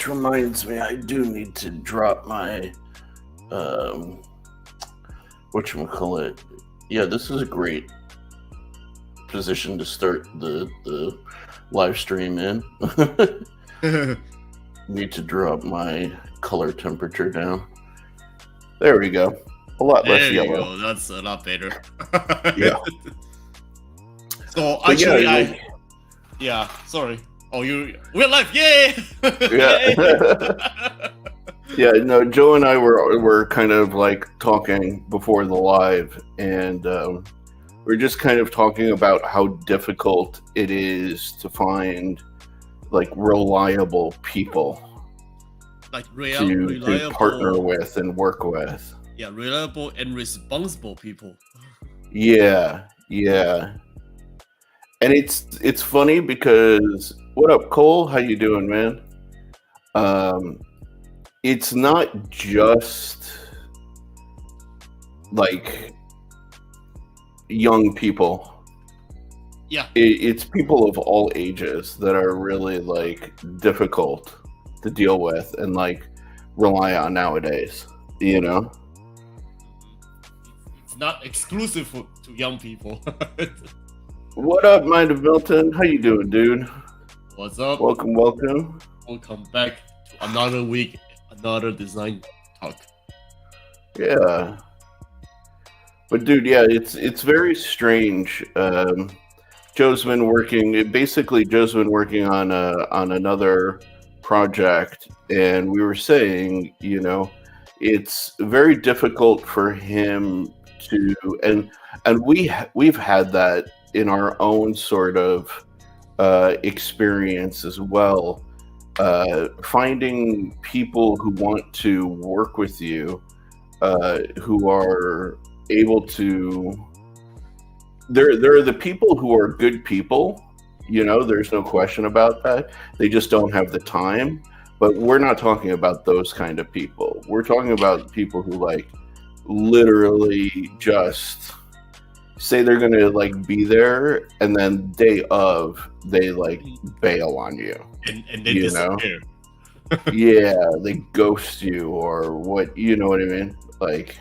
which reminds me, I do need to drop my um, whatchamacallit. Yeah, this is a great position to start the live stream in. Need to drop my color temperature down. There we go. A lot less There you yellow. go. That's a lot better. Yeah. So But actually, yeah, yeah. Sorry. Oh, we're live! Yay! yeah. Yeah, no, Joe and I were kind of like talking before the live, and we're just kind of talking about how difficult it is to find like reliable people Like to reliable, partner with and work with. yeah, reliable and responsible people. Yeah, yeah. And it's funny because what up, Cole? How you doing, man? Um, it's not just like young people. Yeah, It's people of all ages that are really like difficult to deal with and like rely on nowadays. You know? it's not exclusive to young people. What up, Mind of Milton? How you doing, dude? What's up? Welcome. Welcome back to another week, another design talk. Yeah. But dude, yeah, it's very strange. Joe's been working. Joe's been working on another project, and we were saying, it's very difficult for him to, and we've had that in our own sort of experience as well. Finding people who want to work with you, who are able to. There are the people who are good people. There's no question about that. They just don't have the time. But we're not talking about those kind of people. We're talking about people who like literally just say they're gonna like be there, and then day of they like bail on you. And then disappear. Yeah, they ghost you or what? You know what I mean? Like.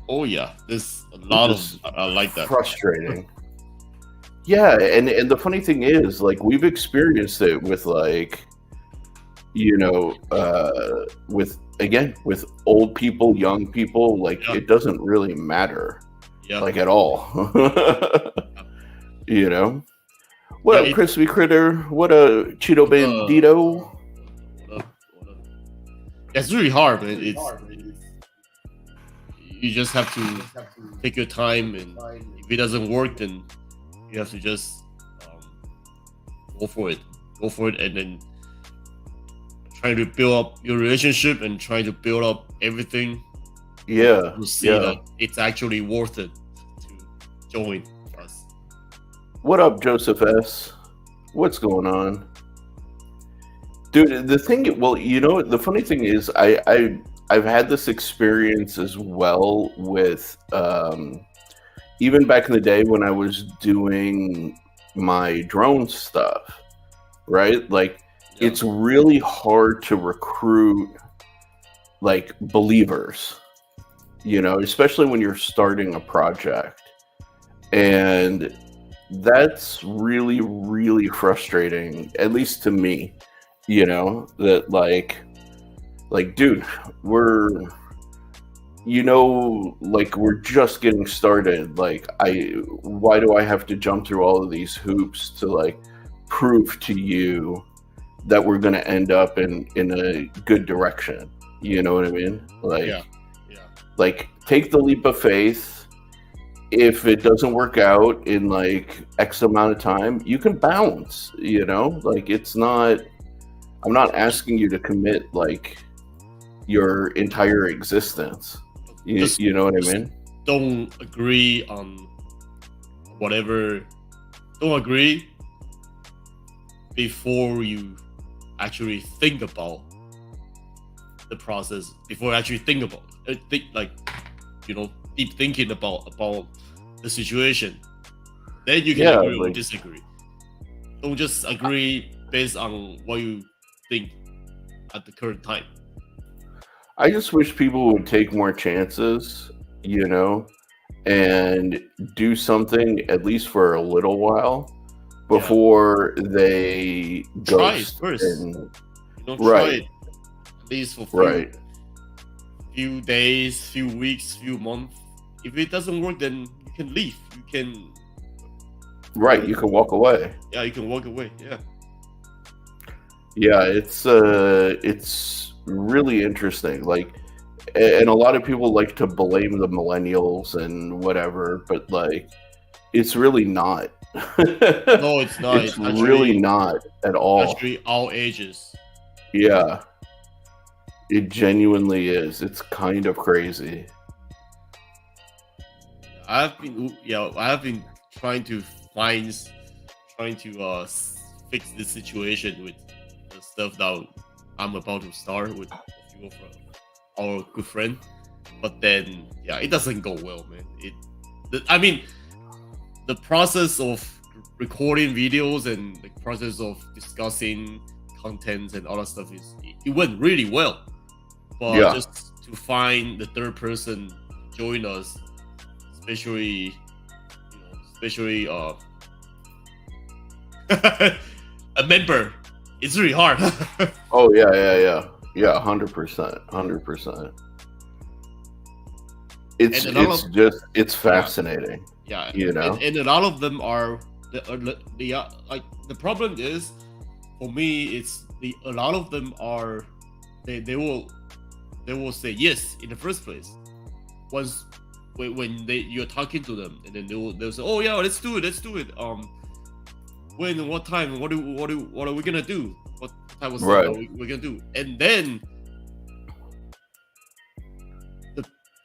Oh yeah, there's a lot of I like that. Frustrating. Yeah, and the funny thing is, like, we've experienced it with like, with old people, young people. Like, It doesn't really matter, like at all. What up, crispy critter? What a Cheeto Bandito? It's really hard, man. You just have to take your time, and if it doesn't work, then you have to just go for it, and then trying to build up your relationship and trying to build up everything. Yeah, to see that it's actually worth it to join us. What up, Joseph S? What's going on, dude? The funny thing is, I've had this experience as well with even back in the day when I was doing my drone stuff, right? Like, it's really hard to recruit like believers, especially when you're starting a project. And that's really, really frustrating, at least to me, that like, dude, we're just getting started. Like, why do I have to jump through all of these hoops to like prove to you that we're going to end up in a good direction? You know what I mean? Like, like, take the leap of faith. If it doesn't work out in like X amount of time, you can bounce, like, I'm not asking you to commit like your entire existence. You know what I mean? Don't agree on whatever. Don't agree before you actually think about the process. Before you actually think about deep thinking about the situation. Then you can agree or disagree. Don't just agree based on what you think at the current time. I just wish people would take more chances, you know, and do something at least for a little while Yeah, before they try it ghost first. and Try right, it at least for right, few days, few weeks, few months. If it doesn't work, then you can leave. You can right. You can walk away. yeah, you can walk away. Yeah. Yeah, it's really interesting. Like, and a lot of people like to blame the millennials and whatever, but like, it's really not. No, it's not. It's really not at all. Actually all ages. Yeah, it genuinely is. It's kind of crazy. I've been trying to fix this situation with the stuff that I'm about to start with a few of our good friend, but then yeah, it doesn't go well, man. I mean, the process of recording videos and the process of discussing contents and all that stuff it went really well, but Yeah. just to find the third person join us, especially a member, it's really hard. Oh yeah. 100%. It's fascinating. Yeah, you know. and a lot of them are like the problem is for me it's a lot of them are they will say yes in the first place once when you're talking to them, and then they'll say, oh yeah, let's do it when, what time, what are we gonna do, what type of stuff Right. are we're gonna do, and then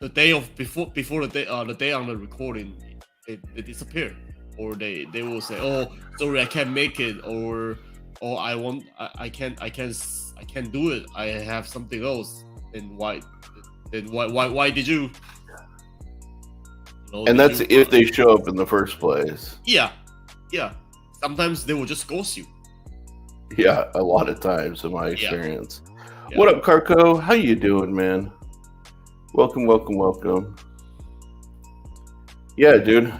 the day of before the day on the recording they disappear, or they will say, oh sorry, I can't make it, or I can't do it, I have something else. And why did you And that's if they show up in the first place. yeah sometimes they will just ghost you. Yeah, a lot of times in my experience. Yeah. What up, Carco? How you doing, man? Welcome. Yeah, dude.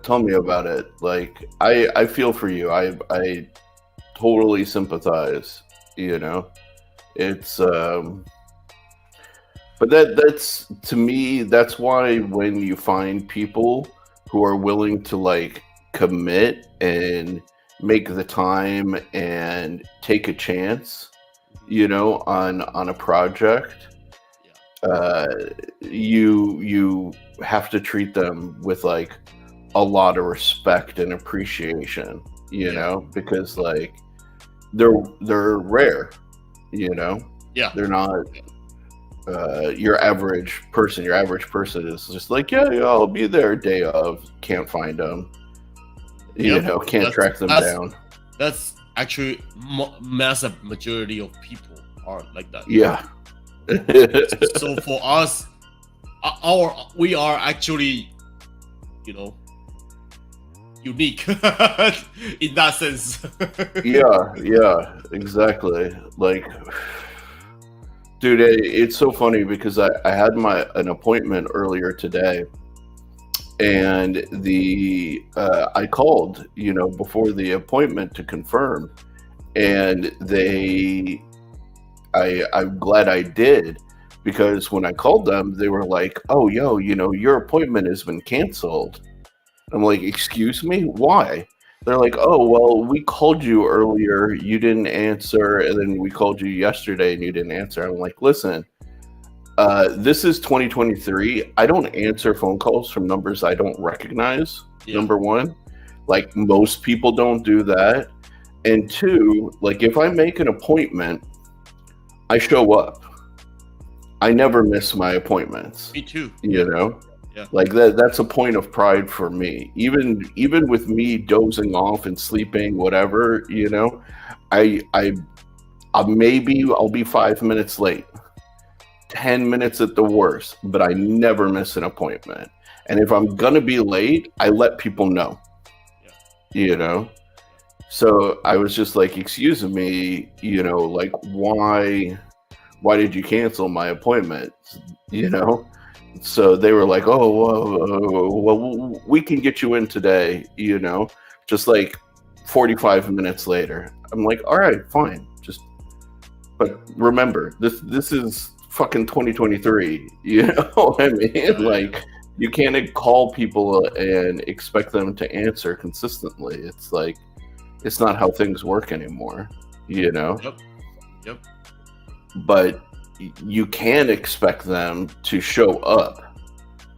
Tell me about it. Like, I feel for you. I totally sympathize. You know, it's but that's, to me, that's why when you find people who are willing to like commit and make the time and take a chance, you know, on a project, you have to treat them with like a lot of respect and appreciation, you know, because like they're rare, you know. Yeah, they're not your average person. Your average person is just like, yeah, I'll be there day of, can't find them, you know, can't track them down. That's actually massive majority of people are like that. Yeah. So for us, we are actually, you know, unique in that sense. yeah, exactly. Like, dude, it's so funny because I had an appointment earlier today, and I called, you know, before the appointment to confirm, and I'm glad I did, because when I called them, they were like, oh, yo, you know, your appointment has been canceled. I'm like, excuse me? Why? They're like, oh, well, we called you earlier, you didn't answer, and then we called you yesterday and you didn't answer. I'm like, listen, this is 2023. I don't answer phone calls from numbers I don't recognize, number one. Like, most people don't do that. And two, like, if I make an appointment, I show up. I never miss my appointments. Me too. You know? Yeah. Like that's a point of pride for me. Even with me dozing off and sleeping, whatever, you know, maybe I'll be 5 minutes late, 10 minutes at the worst, but I never miss an appointment. And if I'm gonna be late, I let people know. You know, So I was just like, excuse me, like why did you cancel my appointment? You know? So they were like, oh, well, we can get you in today, just like 45 minutes later. I'm like, all right, fine. But remember, this is fucking 2023. You know what I mean? Like, you can't call people and expect them to answer consistently. It's like, it's not how things work anymore, Yep. But you can expect them to show up.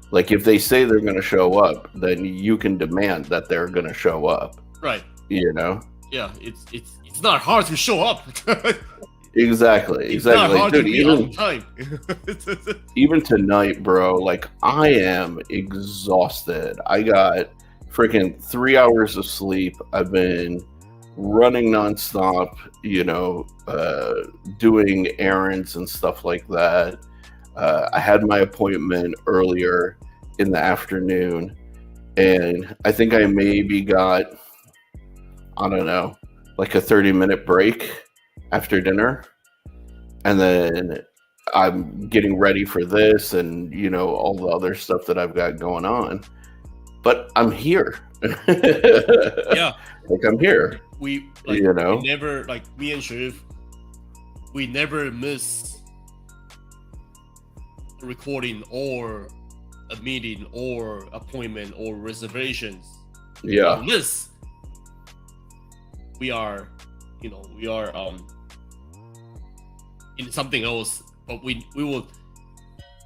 Like, if they say they're going to show up, then you can demand that they're going to show up. Right. Yeah, it's not hard to show up. Exactly. It's not hard Dude, to be on time. even tonight, bro, like, I am exhausted. I got freaking 3 hours of sleep. I've been running nonstop, doing errands and stuff like that. I had my appointment earlier in the afternoon, and I think I maybe got, I don't know, like a 30-minute break after dinner. And then I'm getting ready for this and, all the other stuff that I've got going on. But I'm here. Yeah. Like, I'm here. We never, like, me and Sherif, we never miss a recording or a meeting or appointment or reservations. Yeah. Unless we are in something else, but we will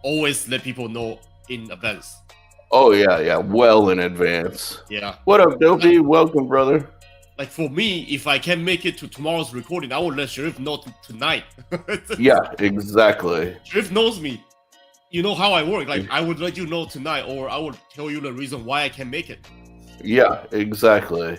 always let people know in advance. Oh yeah, well in advance. Yeah. What up, Dopey? Welcome, brother. Like, for me, if I can make it to tomorrow's recording, I will let Sherif know tonight. Yeah, exactly. Sherif knows me. You know how I work. Like, I would let you know tonight, or I would tell you the reason why I can make it. Yeah, exactly.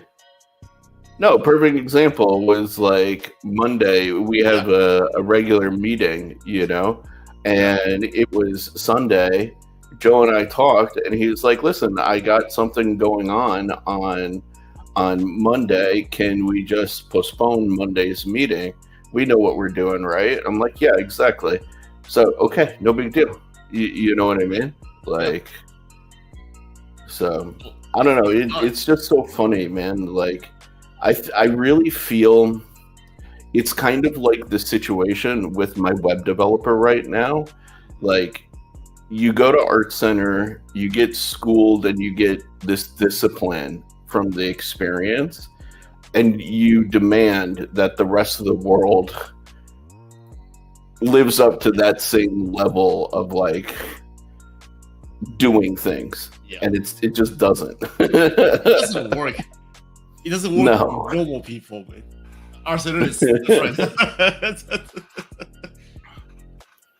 No, perfect example was like Monday. We have a regular meeting, and it was Sunday. Joe and I talked, and he was like, "Listen, I got something going on Monday. Can we just postpone Monday's meeting? We know what we're doing, right?" I'm like, "Yeah, exactly." So, okay, no big deal. You know what I mean? Like, so I don't know. It's just so funny, man. Like, I really feel it's kind of like the situation with my web developer right now. Like, you go to Art Center, you get schooled, and you get this discipline from the experience, and you demand that the rest of the world lives up to that same level of, like, doing things. Yeah. And it just doesn't. It doesn't work. It doesn't work No. with normal people, man. Our center is different. Man.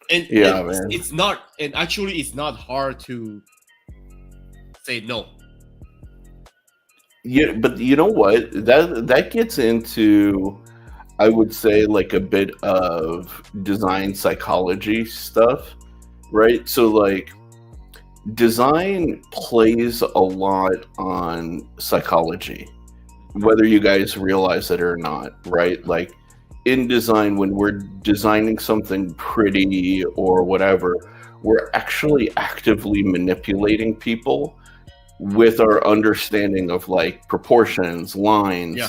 It's not, and actually it's not hard to say no. Yeah, but you know what? That gets into, I would say, like, a bit of design psychology stuff, right? So, like, design plays a lot on psychology, whether you guys realize it or not, right? Like, in design, when we're designing something pretty or whatever, we're actually actively manipulating people with our understanding of, like, proportions, lines,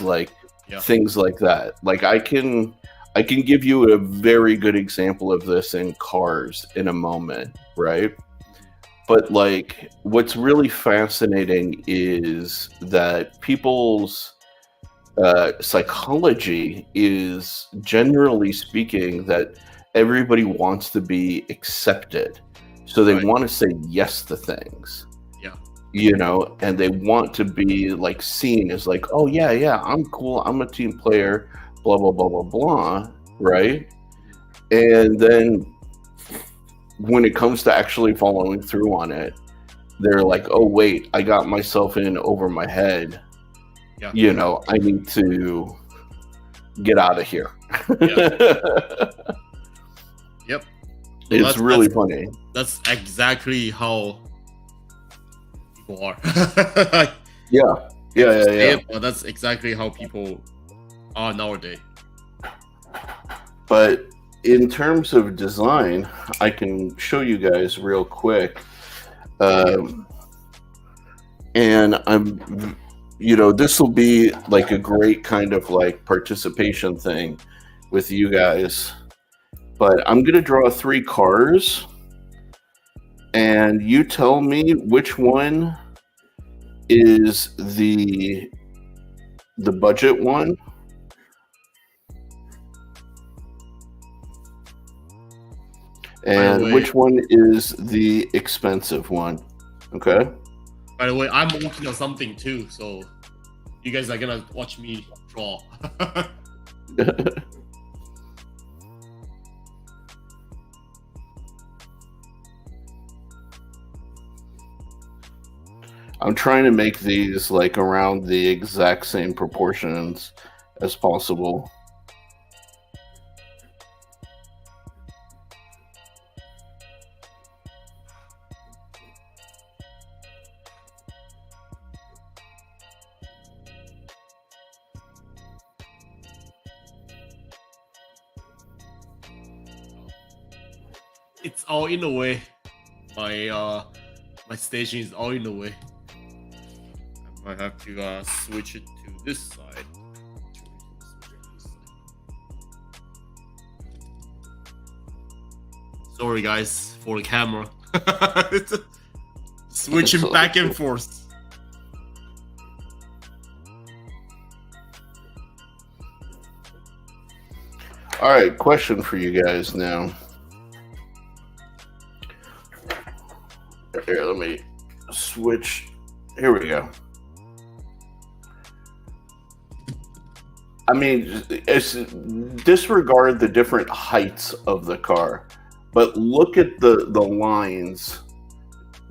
things like that. Like, I can give you a very good example of this in cars in a moment, right? But, like, what's really fascinating is that people's psychology is, generally speaking, that everybody wants to be accepted. So they want to say yes to things. Yeah. And they want to be, like, seen as, like, oh, yeah, I'm cool. I'm a team player, blah, blah, blah, blah, blah, right? And then when it comes to actually following through on it, they're like, oh, wait, I got myself in over my head. Yeah. I need to get out of here. Yep. It's really funny. That's exactly how people are. say it, but that's exactly how people are nowadays. But in terms of design, I can show you guys real quick. And I'm, this will be like a great kind of like participation thing with you guys. But I'm going to draw 3 cars, and you tell me which one is the budget one. And which one is the expensive one? Okay. By the way, I'm working on something too, so you guys are gonna watch me draw. I'm trying to make these like around the exact same proportions as possible. It's all in the way. My station is all in the way. I might have to switch it to this side. Sorry guys for the camera. Switching back and forth. All right, question for you guys now. Here, let me switch. Here we go. I mean, disregard the different heights of the car, but look at the lines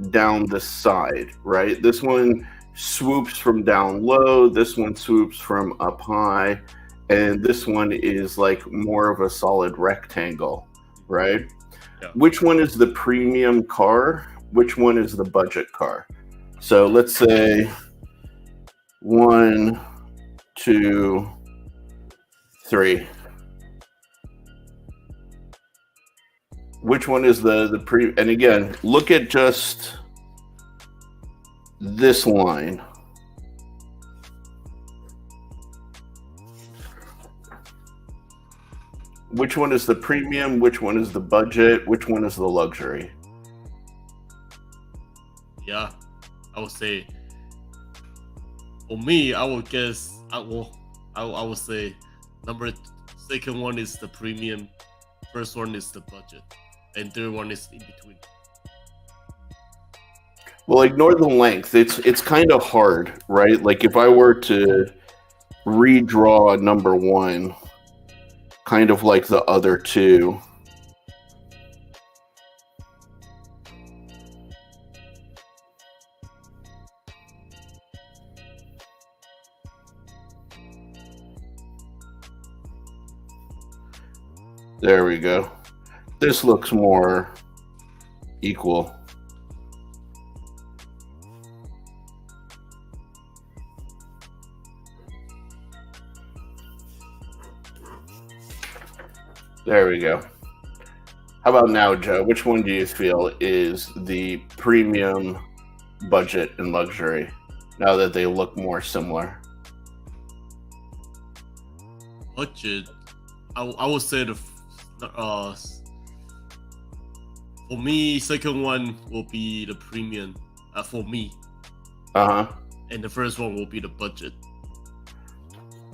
down the side, right? This one swoops from down low, this one swoops from up high, and this one is like more of a solid rectangle, right? Yeah. Which one is the premium car? Which one is the budget car? So let's say 1, 2, 3. Which one is the pre? And again, look at just this line. Which one is the premium? Which one is the budget? Which one is the luxury? Yeah, I would say. For me, I would guess. I would say second one is the premium, first one is the budget, and third one is in between. Well, ignore the length. It's kind of hard, right? Like if I were to redraw number 1, kind of like the other 2. There we go. This looks more equal. There we go. How about now, Joe? Which one do you feel is the premium, budget, and luxury now that they look more similar? Budget, I would say for me, second one will be the premium for me. And the first one will be the budget.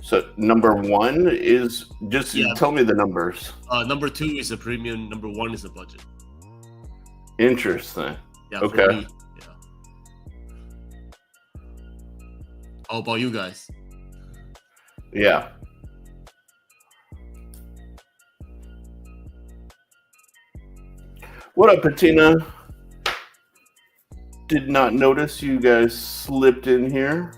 So number 1 is just tell me the numbers. Number 2 is the premium. Number 1 is the budget. Interesting. Yeah. Okay. For me, yeah. How about you guys? Yeah. What up, Patina? Did not notice you guys slipped in here.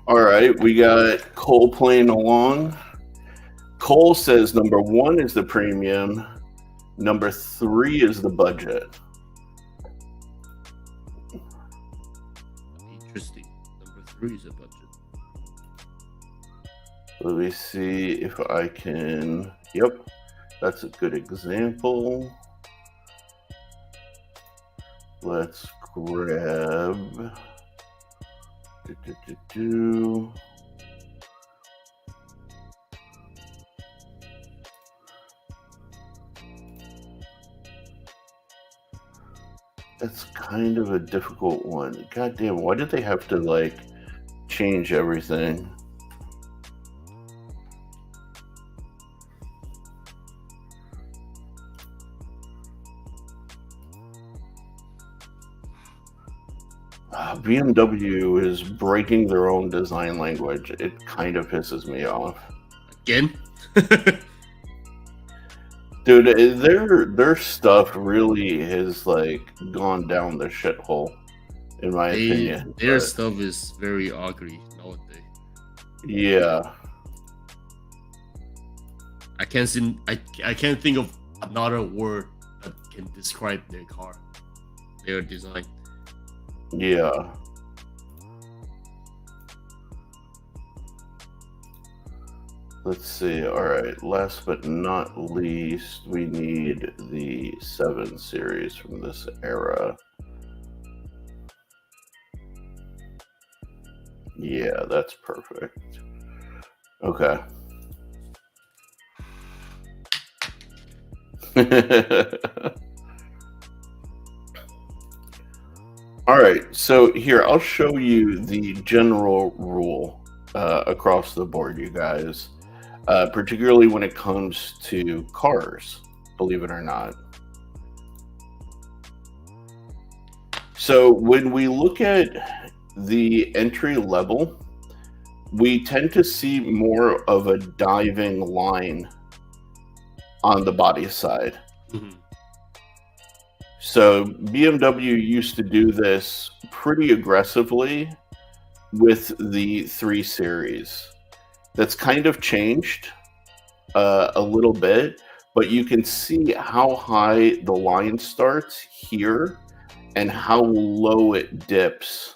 All right, we got Cole playing along. Cole says number 1 is the premium, Number 3 is the budget. Interesting. Number 3 is a budget. Let me see if I can. Yep, that's a good example. Let's grab. That's kind of a difficult one. God damn, why did they have to like change everything? BMW is breaking their own design language. It kind of pisses me off. Again? Dude, their stuff really has like gone down the shithole, in my opinion. Their stuff is very ugly nowadays. Yeah. I can't think of another word that can describe their car, their design. Yeah. Let's see. All right. Last but not least, we need the 7 series from this era. Yeah, that's perfect. Okay. All right, so here I'll show you the general rule across the board, you guys, particularly when it comes to cars, believe it or not. So when we look at the entry level, we tend to see more of a diving line on the body side. Mm-hmm. So BMW used to do this pretty aggressively with the 3 series. That's kind of changed a little bit, but you can see how high the line starts here and how low it dips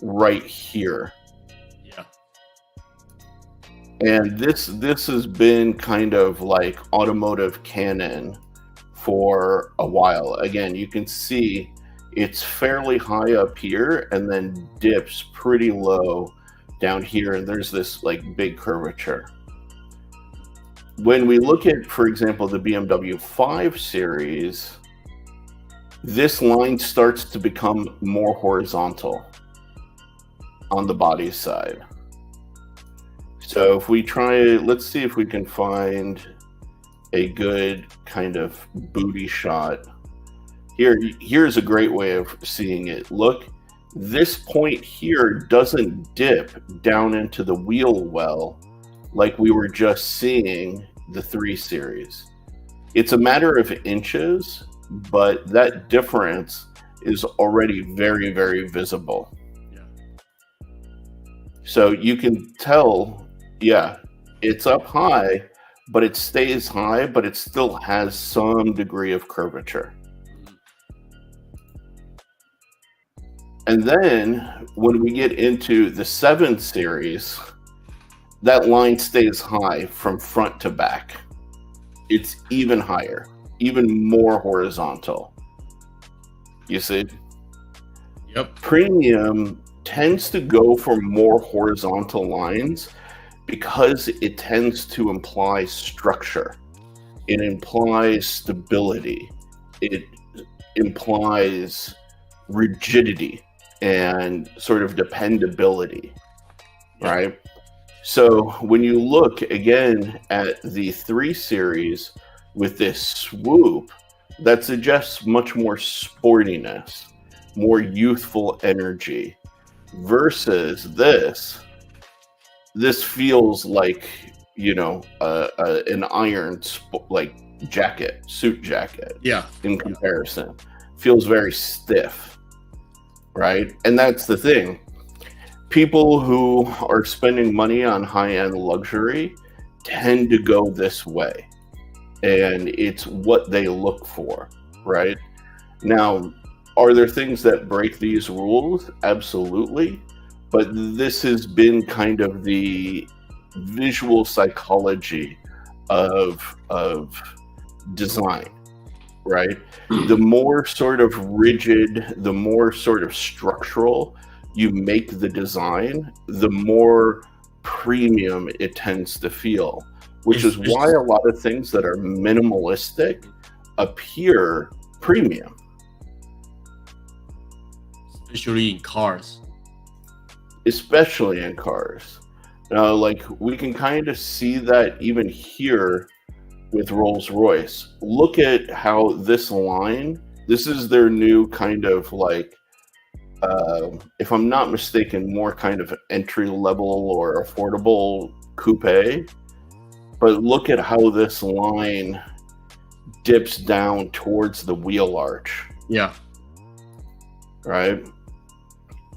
right here. Yeah. And this has been kind of like automotive canon for a while. Again, you can see it's fairly high up here and then dips pretty low down here, and there's this like big curvature. When we look at, for example, the BMW 5 Series, this line starts to become more horizontal on the body side. So if we try, let's see if we can find a good kind of booty shot. Here's a great way of seeing it. Look, this point here doesn't dip down into the wheel well like we were just seeing the 3 series. It's a matter of inches, but that difference is already very, very visible. Yeah. So you can tell, yeah, it's up high, but it stays high, but it still has some degree of curvature. And then when we get into the 7 series, that line stays high from front to back. It's even higher, even more horizontal. You see? Yep. Premium tends to go for more horizontal lines because it tends to imply structure. It implies stability. It implies rigidity and sort of dependability, right? So when you look again at the 3 series with this swoop, that suggests much more sportiness, more youthful energy, versus this feels like, you know, an iron like jacket, suit jacket. Yeah. In comparison, feels very stiff, right? And that's the thing. People who are spending money on high-end luxury tend to go this way. and it's what they look for, right? Now, are there things that break these rules? Absolutely. But this has been kind of the visual psychology of design, right? The more sort of rigid, the more sort of structural you make the design, the more premium it tends to feel, which is why a lot of things that are minimalistic appear premium. Especially in cars. Especially in cars. Now, like, we can kind of see that even here with Rolls-Royce. Look at how this line, this is their new kind of like, if I'm not mistaken, more kind of entry level or affordable coupe. But look at how this line dips down towards the wheel arch. Yeah. Right?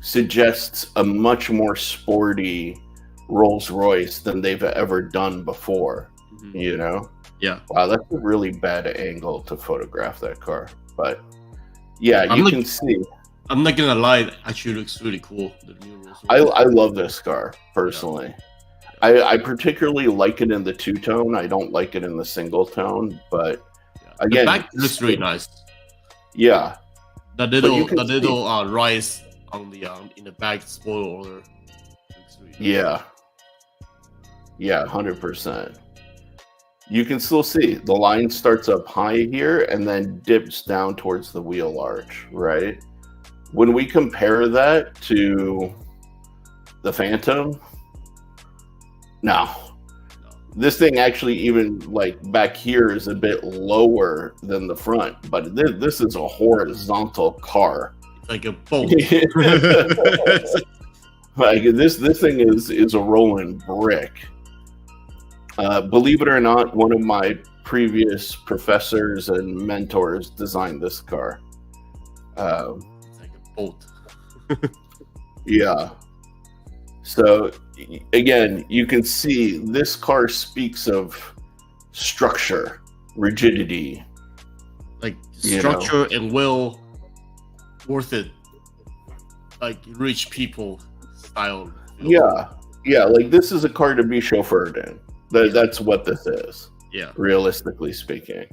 Suggests a much more sporty Rolls-Royce than they've ever done before. Mm-hmm. You know? Yeah. Wow, that's a really bad angle to photograph that car. But yeah, you can see. I'm not gonna lie, it actually looks really cool. The new Rolls-Royce. I love this car personally. Yeah. I particularly like it in the two-tone. I don't like it in the single tone, but again, the back looks really nice. Yeah. The little rise on the in the back spoiler. Really yeah. Yeah, 100%. You can still see the line starts up high here and then dips down towards the wheel arch, right? When we compare that to the Phantom, no. This thing actually even like back here is a bit lower than the front, but this is a horizontal car. It's like a boat. Like this thing is a rolling brick. Believe it or not, one of my previous professors and mentors designed this car. It's like a boat. Yeah. So again, you can see this car speaks of structure, rigidity. Like structure and will worth it. Like rich people style. Yeah. Yeah, like this is a car to be chauffeured in. That's what this is. Yeah. Realistically speaking.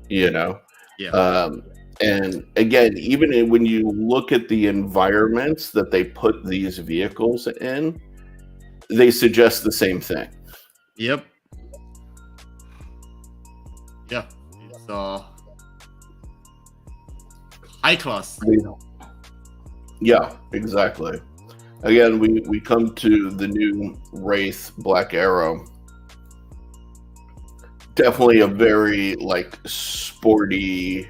You know? Yeah. And again, even when you look at the environments that they put these vehicles in, they suggest the same thing. Yep. Yeah. It's high class. Yeah, exactly. Again, we come to the new Wraith Black Arrow. Definitely a very like sporty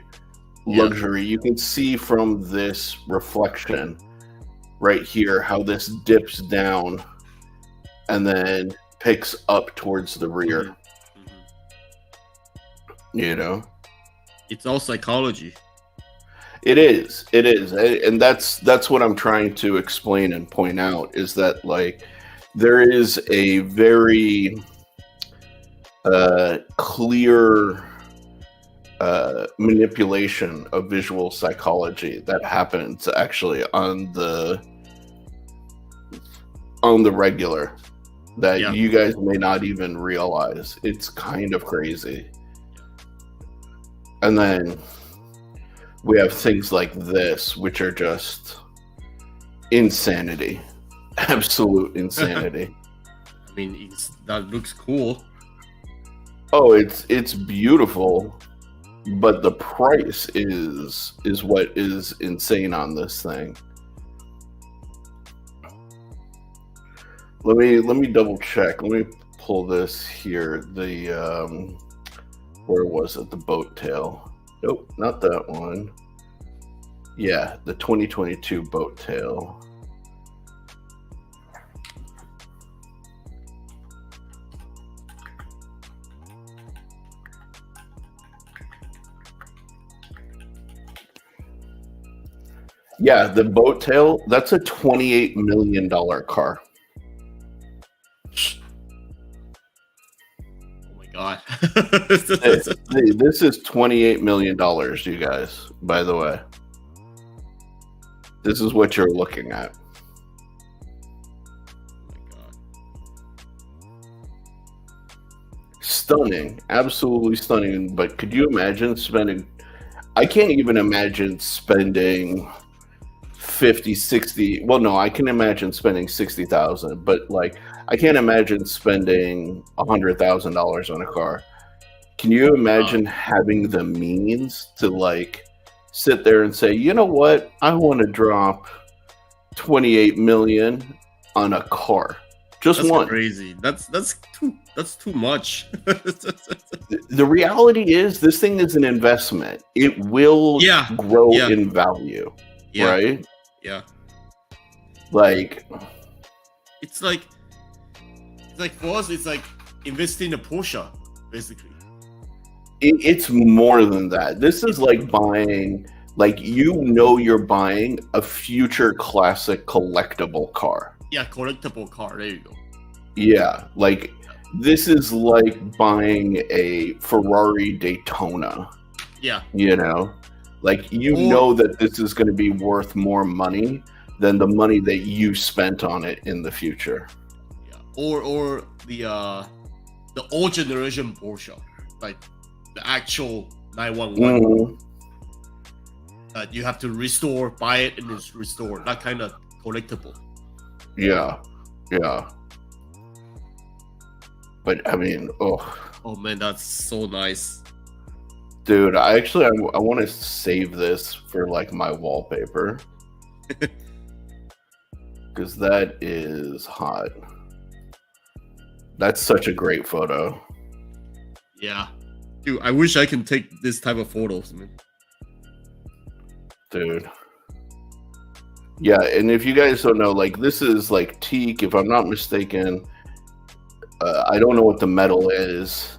luxury. You can see from this reflection right here how this dips down and then picks up towards the rear. Mm-hmm. You know, it's all psychology. It is, and that's what I'm trying to explain and point out is that like there is a very clear manipulation of visual psychology that happens actually on the regular that you guys may not even realize. It's kind of crazy. And then we have things like this, which are just insanity, absolute insanity. I mean, that looks cool. Oh, it's beautiful. But the price is what is insane on this thing. Let me double check. Let me pull this here. The where was it? The boat tail. Nope, not that one. Yeah, the 2022 boat tail. Yeah, the boat tail, that's a $28 million car. Oh my god. Hey, this is $28 million, you guys, by the way. This is what you're looking at. Stunning, absolutely stunning. But could you imagine spending? I can't even imagine spending 50, 60. Well, no, I can imagine spending 60,000, but like I can't imagine spending $100,000 on a car. Can you imagine having the means to like sit there and say, you know what, I want to drop 28 million on a car? Just That's one. crazy. That's too much. The reality is, this thing is an investment. It will grow in value, right? Yeah. Like, it's like for us, it's like investing in a Porsche, basically. It's more than that. This is like buying, like, you're buying a future classic collectible car. Yeah, collectible car. There you go. Yeah, like this is like buying a Ferrari Daytona. Yeah. You know, like know that this is going to be worth more money than the money that you spent on it in the future. Yeah. Or the old generation Porsche, like the actual 911 that you have to restore, buy it and it's restored. That kind of collectible. Yeah. But I mean, oh man, that's so nice, dude. I want to save this for like my wallpaper because that is hot. That's such a great photo. Yeah, dude. I wish I can take this type of photos, man. Dude. Yeah, and if you guys don't know, like this is like teak, if I'm not mistaken. I don't know what the metal is.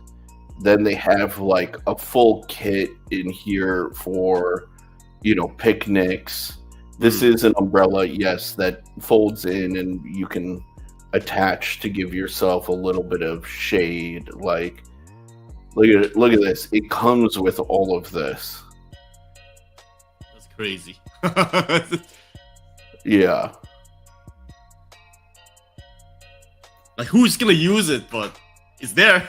Then they have like a full kit in here for, picnics. This is an umbrella, yes, that folds in and you can attach to give yourself a little bit of shade. Like, look at this. It comes with all of this. That's crazy. Yeah. Like, who's gonna use it? But it's there.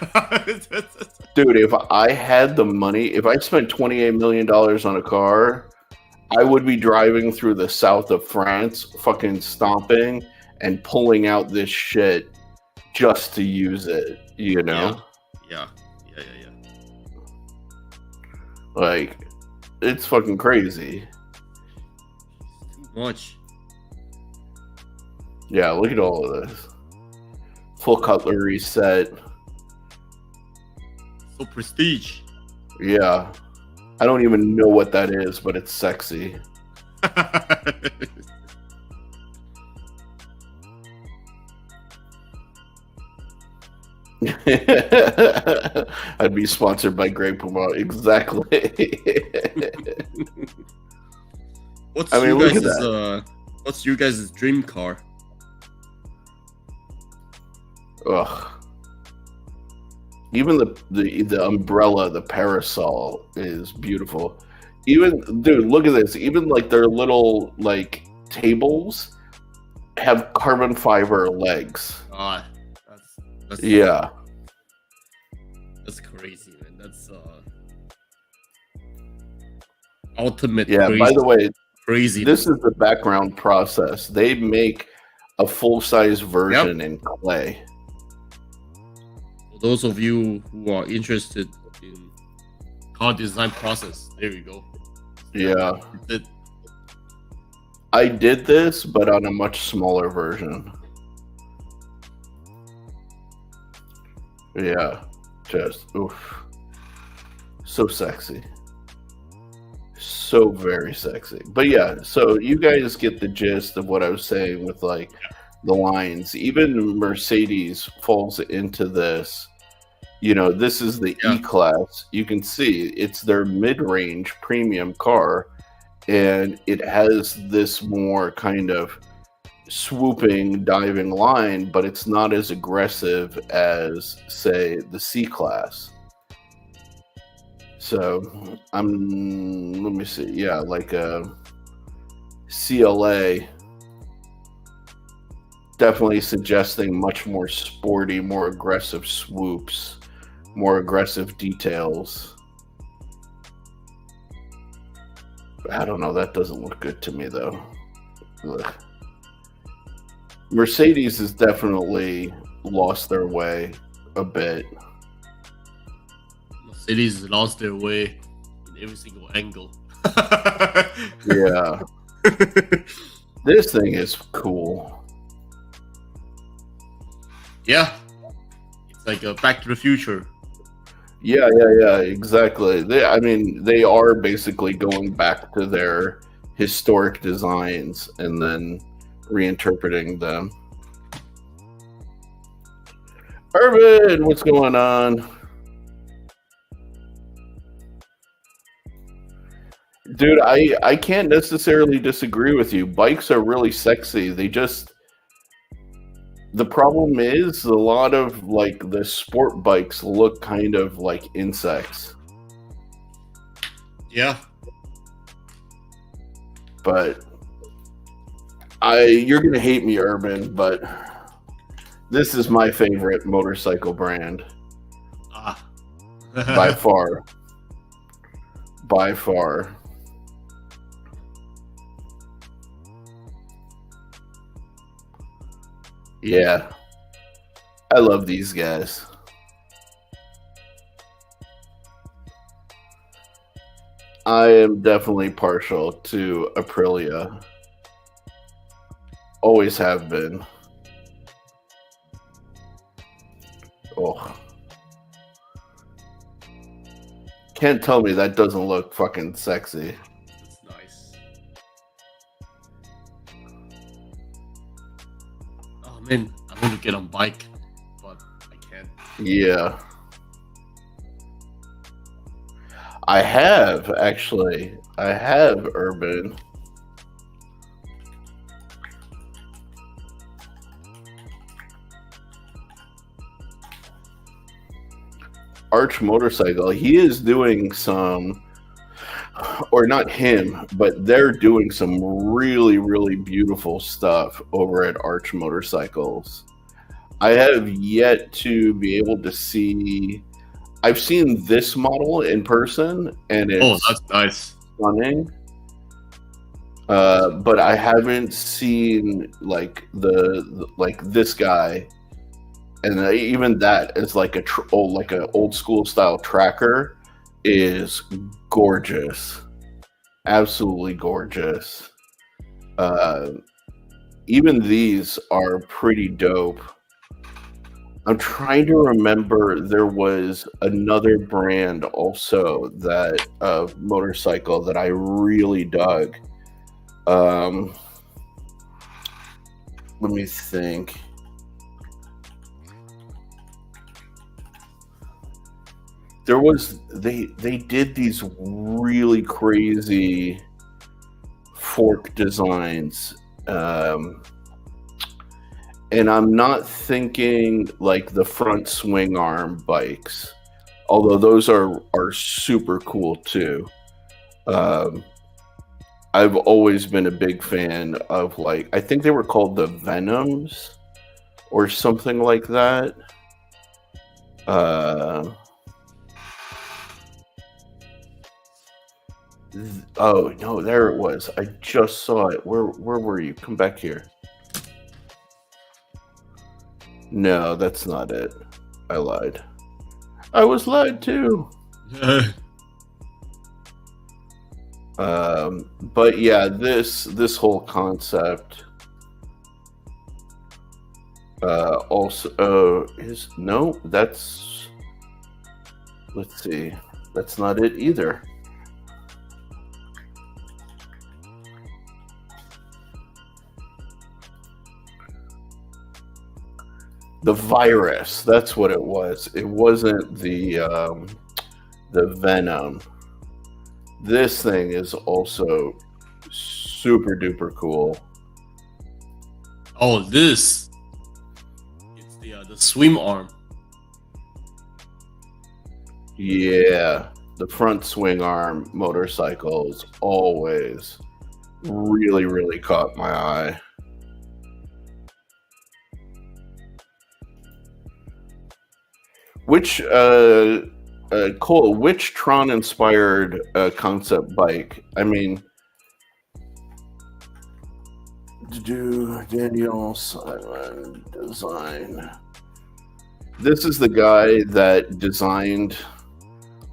Dude, if I had the money, if I spent $28 million on a car, I would be driving through the south of France, fucking stomping and pulling out this shit just to use it, Yeah. Like, it's fucking crazy. Too much. Yeah, look at all of this. Full cutlery set. So prestige. Yeah. I don't even know what that is, but it's sexy. I'd be sponsored by Grey Puma. Exactly. What's your guys' dream car? Ugh. Even the umbrella, the parasol is beautiful. Even, dude, look at this. Even like their little like tables have carbon fiber legs. That's yeah. That's crazy, man. That's ultimate. Yeah. Crazy. By the way, crazy. This is the background process. They make a full-size version in clay. For those of you who are interested in car design process, there you go. Yeah. I did this, but on a much smaller version. Yeah. Just, oof. So sexy. So very sexy. But yeah, so you guys get the gist of what I was saying with like the lines. Even Mercedes falls into this. This is the E-Class. You can see it's their mid-range premium car, and it has this more kind of swooping diving line, but it's not as aggressive as, say, the C class. So let me see, yeah, like a CLA, definitely suggesting much more sporty, more aggressive swoops, more aggressive details. I don't know, that doesn't look good to me though. Ugh. Mercedes has definitely lost their way a bit. Mercedes lost their way in every single angle. Yeah. This thing is cool. Yeah. It's like a Back to the Future. Yeah, exactly. They are basically going back to their historic designs and then reinterpreting them. Urban, what's going on? Dude, I can't necessarily disagree with you. Bikes are really sexy. The problem is a lot of like the sport bikes look kind of like insects. Yeah. But you're gonna hate me, Urban, but this is my favorite motorcycle brand. By far. By far. Yeah. I love these guys. I am definitely partial to Aprilia. Always have been. Oh. Can't tell me that doesn't look fucking sexy. That's nice. Oh man, I want to get on bike, but I can't. Yeah. I have, actually. I have Urban. Arch Motorcycle. He is doing some, or not him, but they're doing some really, really beautiful stuff over at Arch Motorcycles. I have yet to be able to see. I've seen this model in person, and it's that's nice, stunning. But I haven't seen like this guy, and even that is like an old school style tracker is gorgeous, absolutely gorgeous. Even these are pretty dope. I'm trying to remember, there was another brand also that motorcycle that I really dug. Let me think. There was they did these really crazy fork designs. And I'm not thinking like the front swing arm bikes, although those are super cool too. I've always been a big fan of, like, I think they were called the Venoms or something like that. Oh no, there it was. I just saw it. Where were you? Come back here. No, that's not it. I lied. I was lied too. But yeah, this whole concept also is no. That's, let's see. That's not it either. The virus, that's what it was. It wasn't the Venom. This thing is also super duper cool. Oh, this. It's the swim arm. Yeah, the front swing arm motorcycles always really, really caught my eye. Which Cole, which Tron inspired concept bike? I mean, Daniel Simon design. This is the guy that designed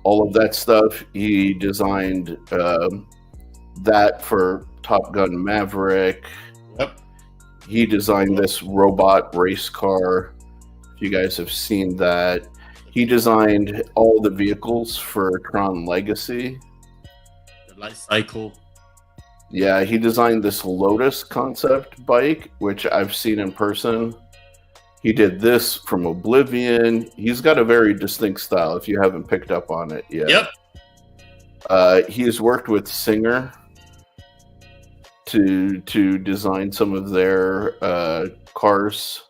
all of that stuff. He designed that for Top Gun Maverick. Yep. He designed this robot race car. If you guys have seen that. He designed all the vehicles for Tron Legacy. The life cycle. Yeah, he designed this Lotus concept bike, which I've seen in person. He did this from Oblivion. He's got a very distinct style if you haven't picked up on it yet. Yep. He has worked with Singer to design some of their cars.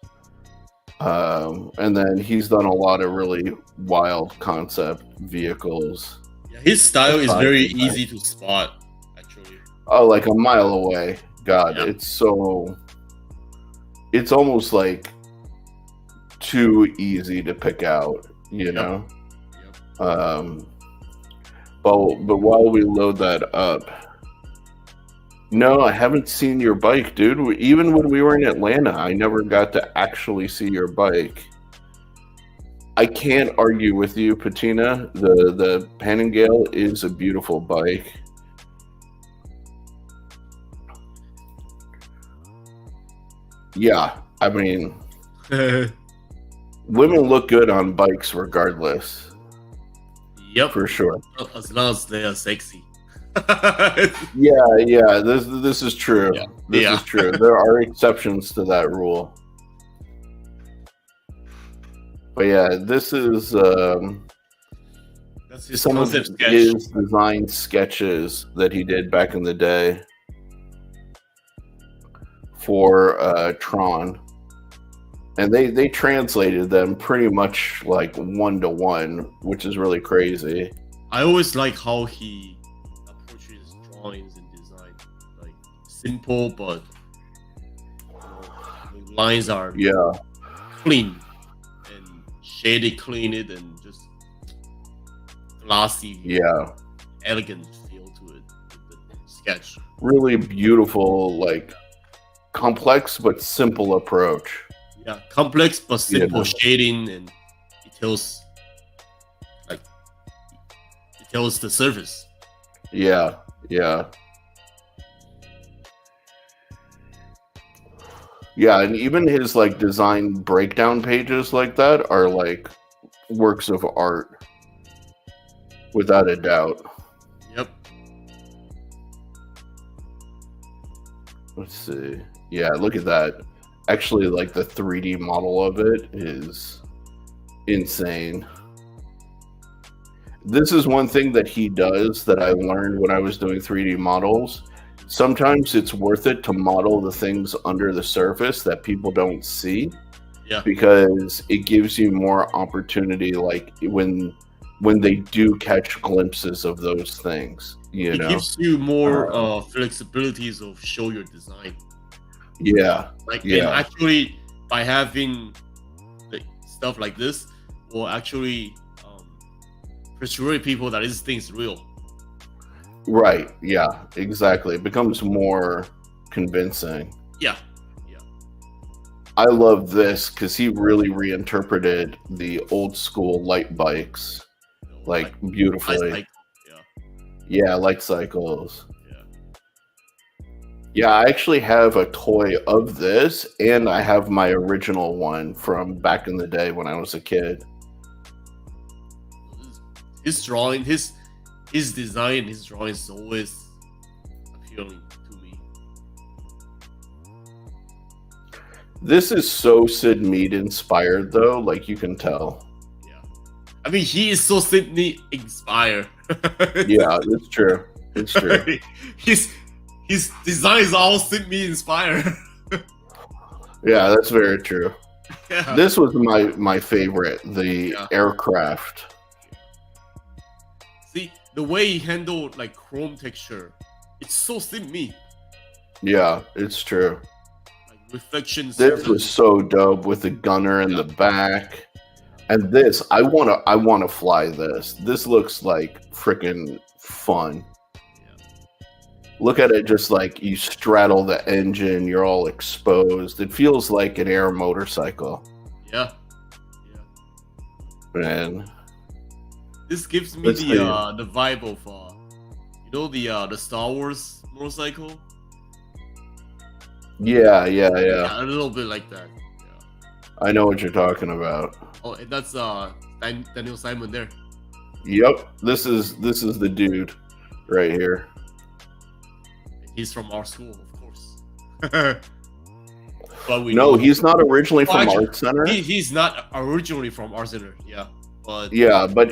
And then he's done a lot of really wild concept vehicles. Yeah, his style is very easy to spot, actually. Oh, like a mile away. God, Yeah. it's almost like too easy to pick out, you know? Yep. But while we load that up, no, I haven't seen your bike, dude. Even when we were in Atlanta, I never got to actually see your bike. I can't argue with you, Patina. The Paningale is a beautiful bike. Yeah, I mean, women look good on bikes regardless. Yep. For sure. As long as they are sexy. Yeah. This is true. Yeah. This is true. There are exceptions to that rule. But yeah, this is That's his some of concept sketch. his design sketches that he did back in the day for Tron. And they translated them pretty much like 1-to-1, which is really crazy. I always like how he approaches drawings and design. Like simple, but the lines are clean and shaded, clean it, and just glossy, elegant feel to it. The sketch. Really beautiful, like complex but simple approach. Yeah, complex but simple shading, and it tells the surface. Yeah. Yeah, and even his like design breakdown pages like that are like works of art, without a doubt. Yep. Let's see. Yeah, look at that. Actually, like the 3D model of it is insane. This is one thing that he does that I learned when I was doing 3D models. Sometimes it's worth it to model the things under the surface that people don't see. Yeah. Because it gives you more opportunity, like when they do catch glimpses of those things. It gives you more flexibilities of show your design. Yeah. And actually, by having like stuff like this, will actually persuade people that this thing's real. Right. Yeah. Exactly. It becomes more convincing. Yeah. I love this because he really reinterpreted the old school light bikes, like beautifully. Light cycles. Yeah, I actually have a toy of this, and I have my original one from back in the day when I was a kid. His drawing, his design, his drawing is always appealing to me. This is so Sid Mead inspired, though, like you can tell. Yeah, I mean, he is so Sydney inspired. Yeah, it's true. It's true. His design is all Sydney inspired. Yeah, that's very true. Yeah. This was my favorite, the Yeah. aircraft. See, the way he handled like chrome texture, it's so simple. Yeah, it's true. Like reflections. This was so dope with the gunner in the back. And this, I wanna fly this. This looks like freaking fun. Yeah. Look at it, just like you straddle the engine, you're all exposed. It feels like an air motorcycle. Yeah. Man. This gives me the vibe of the Star Wars motorcycle. Yeah. Yeah, a little bit like that. Yeah. I know what you're talking about. Oh, and that's Daniel Simon there. Yep. This is the dude right here. He's from our school, of course. But he's not originally from Art Center. He's not originally from Art Center, yeah. But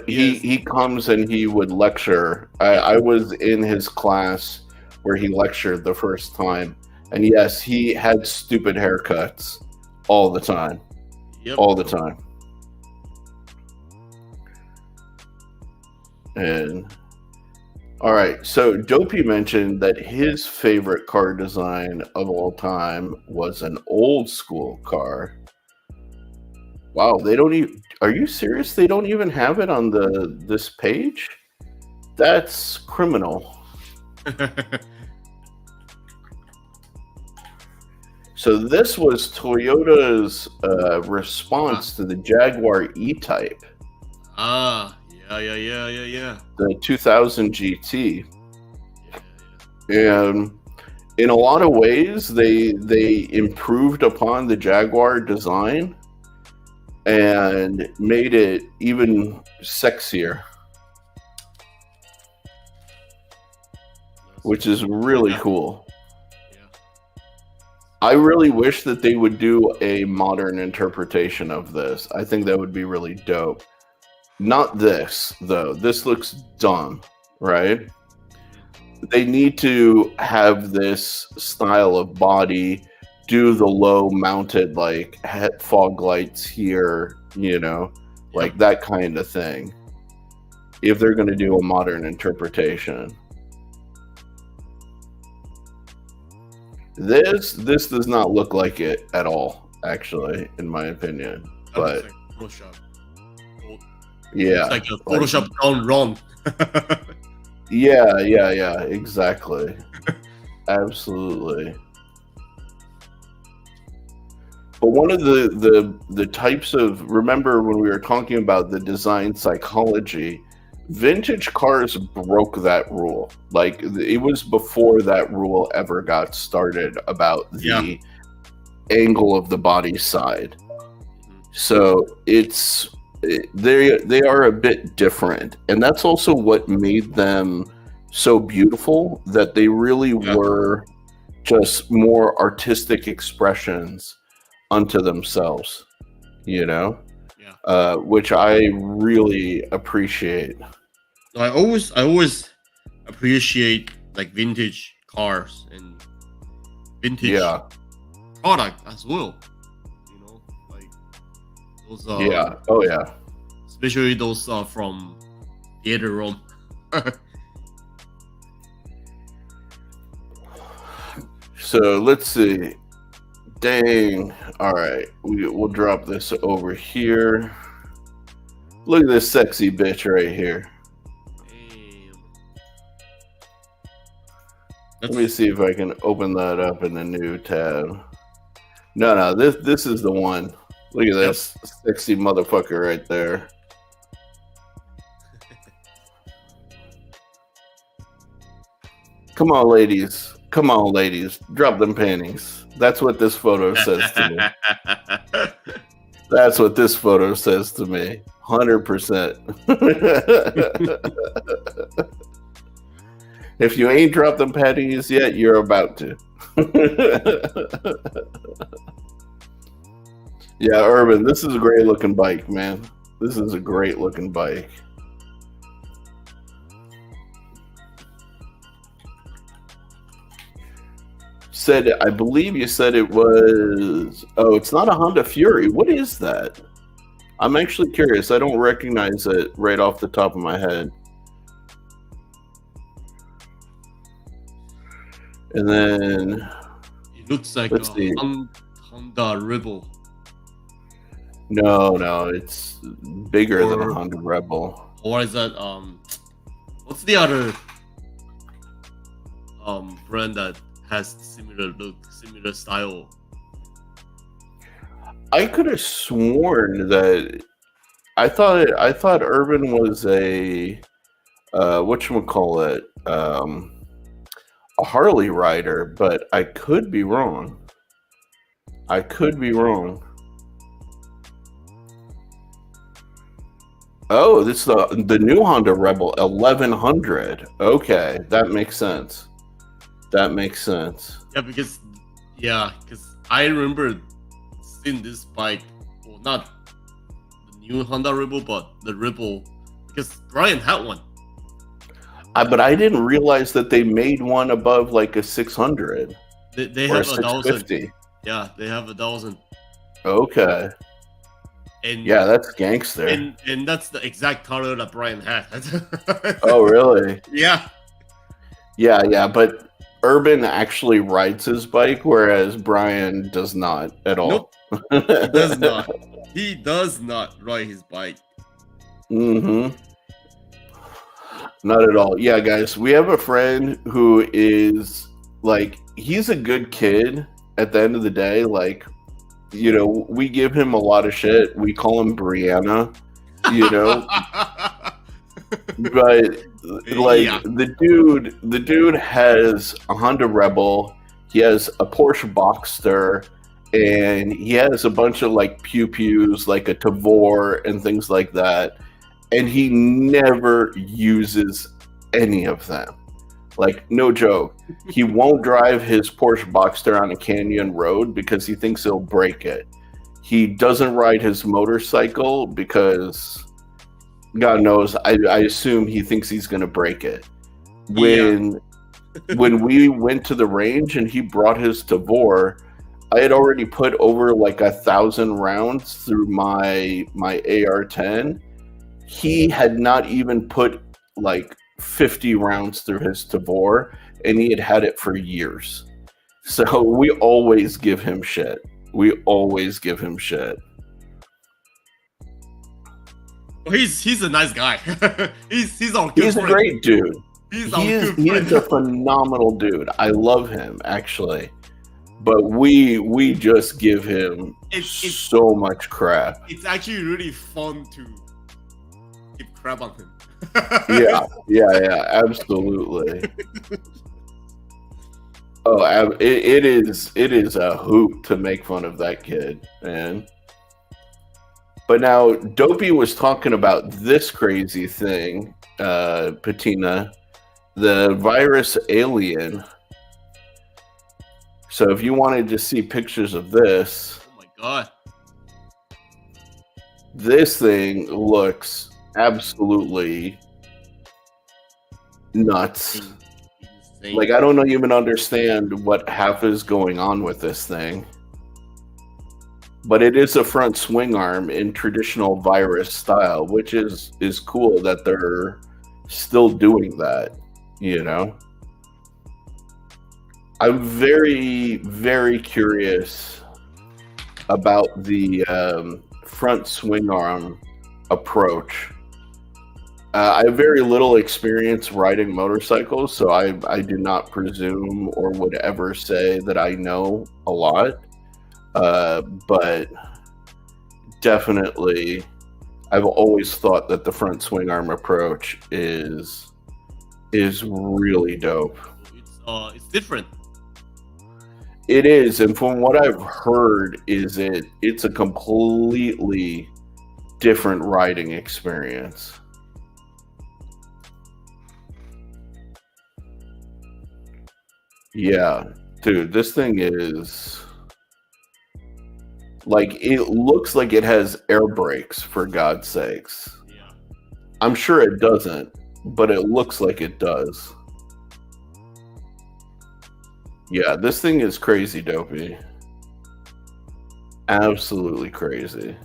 he comes and he would lecture. I was in his class where he lectured the first time. And yes, he had stupid haircuts all the time. Yep. All the time. And all right, so Dopey mentioned that his favorite car design of all time was an old school car. Wow, they don't even. Are you serious? They don't even have it on this page? That's criminal. So this was Toyota's response to the Jaguar E-Type. Yeah. The 2000 GT. And in a lot of ways, they improved upon the Jaguar design and made it even sexier, which is really cool. I really wish that they would do a modern interpretation of this. I think that would be really dope. Not this, though. This looks dumb, right? They need to have this style of body, do the low mounted, like, head fog lights here, like that kind of thing. If they're going to do a modern interpretation. This does not look like it at all, actually, in my opinion. But like Photoshop. Yeah, it's like a Photoshop gone wrong. yeah, exactly. Absolutely. But one of the types of, remember when we were talking about the design psychology, vintage cars broke that rule. Like, it was before that rule ever got started about the angle of the body side. So they are a bit different, and that's also what made them so beautiful, that they really were just more artistic expressions unto themselves, which I really appreciate. I always appreciate like vintage cars and vintage product as well. Like those. Oh yeah. Especially those from theater room. So let's see. Dang. All right, we'll drop this over here. Look at this sexy bitch right here. Let me see if I can open that up in a new tab. No, this is the one. Look at this sexy motherfucker right there. Come on, ladies. Drop them panties. That's what this photo says to me. That's what this photo says to me. 100%. If you ain't dropped them panties yet, you're about to. Yeah, Urban, this is a great looking bike, man. This is a great looking bike. said, I believe you said it was. Oh, it's not a Honda Fury. What is that? I'm actually curious. I don't recognize it right off the top of my head. And then It looks like let's see. Honda Rebel. No, it's bigger than a Honda Rebel. Or is that what's the other brand that has similar look, similar style? I could have sworn that I thought Urban was a whatchamacallit, a Harley rider, but I could be wrong. I could be wrong. Oh, this is the new Honda Rebel 1100. Okay, that makes sense. That makes sense. Yeah, because I remember seeing this bike, well, not the new Honda Rebel, but the Rebel, because Brian had one. But I didn't realize that they made one above like a 600. They or have a 1,000. 650. Yeah, they have 1,000. Okay. And yeah, that's gangster. And that's the exact color that Brian had. Oh, really? Yeah. Yeah, but Urban actually rides his bike, whereas Brian does not at all. Nope. He does not. He does not ride his bike. Mm-hmm. Not at all. Yeah, guys, we have a friend who is like, he's a good kid at the end of the day. Like, you know, we give him a lot of shit. We call him Brianna, you know. But like, Yeah. the dude has a Honda Rebel, he has a Porsche Boxster, and he has a bunch of like pew-pews, like a Tavor and things like that. And he never uses any of them. Like, no joke. He won't drive his Porsche Boxster on a canyon road because he thinks he'll break it. He doesn't ride his motorcycle because, God knows, I assume he thinks he's going to break it. When we went to the range and he brought his Tavor, I had already put over like 1,000 rounds through my AR-10. He had not even put like 50 rounds through his Tavor, and he had it for years. So we always give him shit. Well, he's a nice guy. he's our good He's friend. a great dude. He's a phenomenal dude. I love him, actually. But we just give him so much crap. It's actually really fun to give crap on him. yeah, absolutely. Oh, it is a hoot to make fun of that kid, man. But now Dopey was talking about this crazy thing, Patina, the virus alien. So if you wanted to see pictures of this, oh my god, this thing looks absolutely nuts. insane. Like, I don't even understand what half is going on with this thing. But it is a front swing arm in traditional virus style, which is cool that they're still doing that, you know? I'm very, very curious about the front swing arm approach. I have very little experience riding motorcycles, so I do not presume or would ever say that I know a lot. But definitely, I've always thought that the front swing arm approach is really dope. It's different. It is, and from what I've heard, it's a completely different riding experience. Yeah, dude, this thing is like, it looks like it has air brakes, for God's sakes. Yeah. I'm sure it doesn't, but it looks like it does. Yeah, this thing is crazy dopey. Absolutely crazy.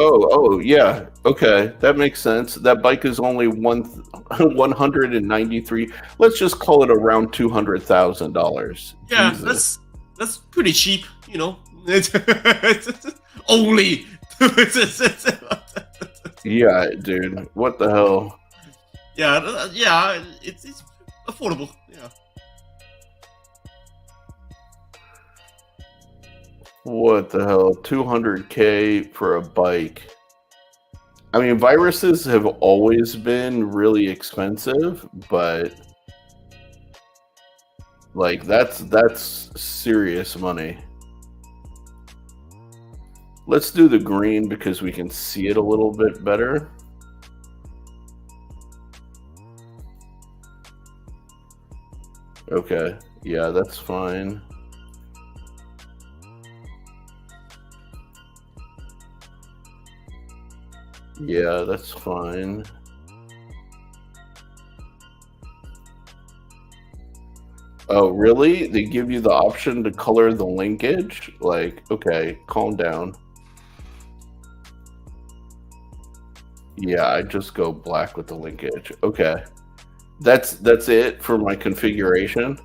Oh, yeah. Okay, that makes sense. That bike is only 193. Let's just call it around $200,000. Yeah, Jesus. that's pretty cheap, you know. Only. Yeah, dude. What the hell? Yeah, it's affordable. Yeah. What the hell? 200K for a bike. I mean, viruses have always been really expensive, but like that's serious money. Let's do the green because we can see it a little bit better. Okay, yeah, that's fine. Yeah, that's fine. Oh, really? They give you the option to color the linkage? Like, okay, calm down. Yeah, I just go black with the linkage. Okay. That's it for my configuration.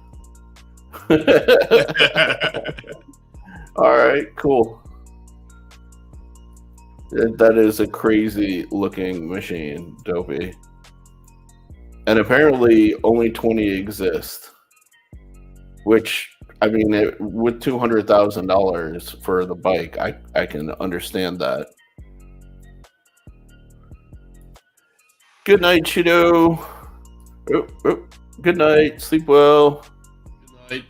All right, cool. That is a crazy looking machine, dopey. And apparently only 20 exist. Which, I mean, with $200,000 for the bike, I can understand that. Good night, Cheeto. Oh. Good night. Sleep well. Good night.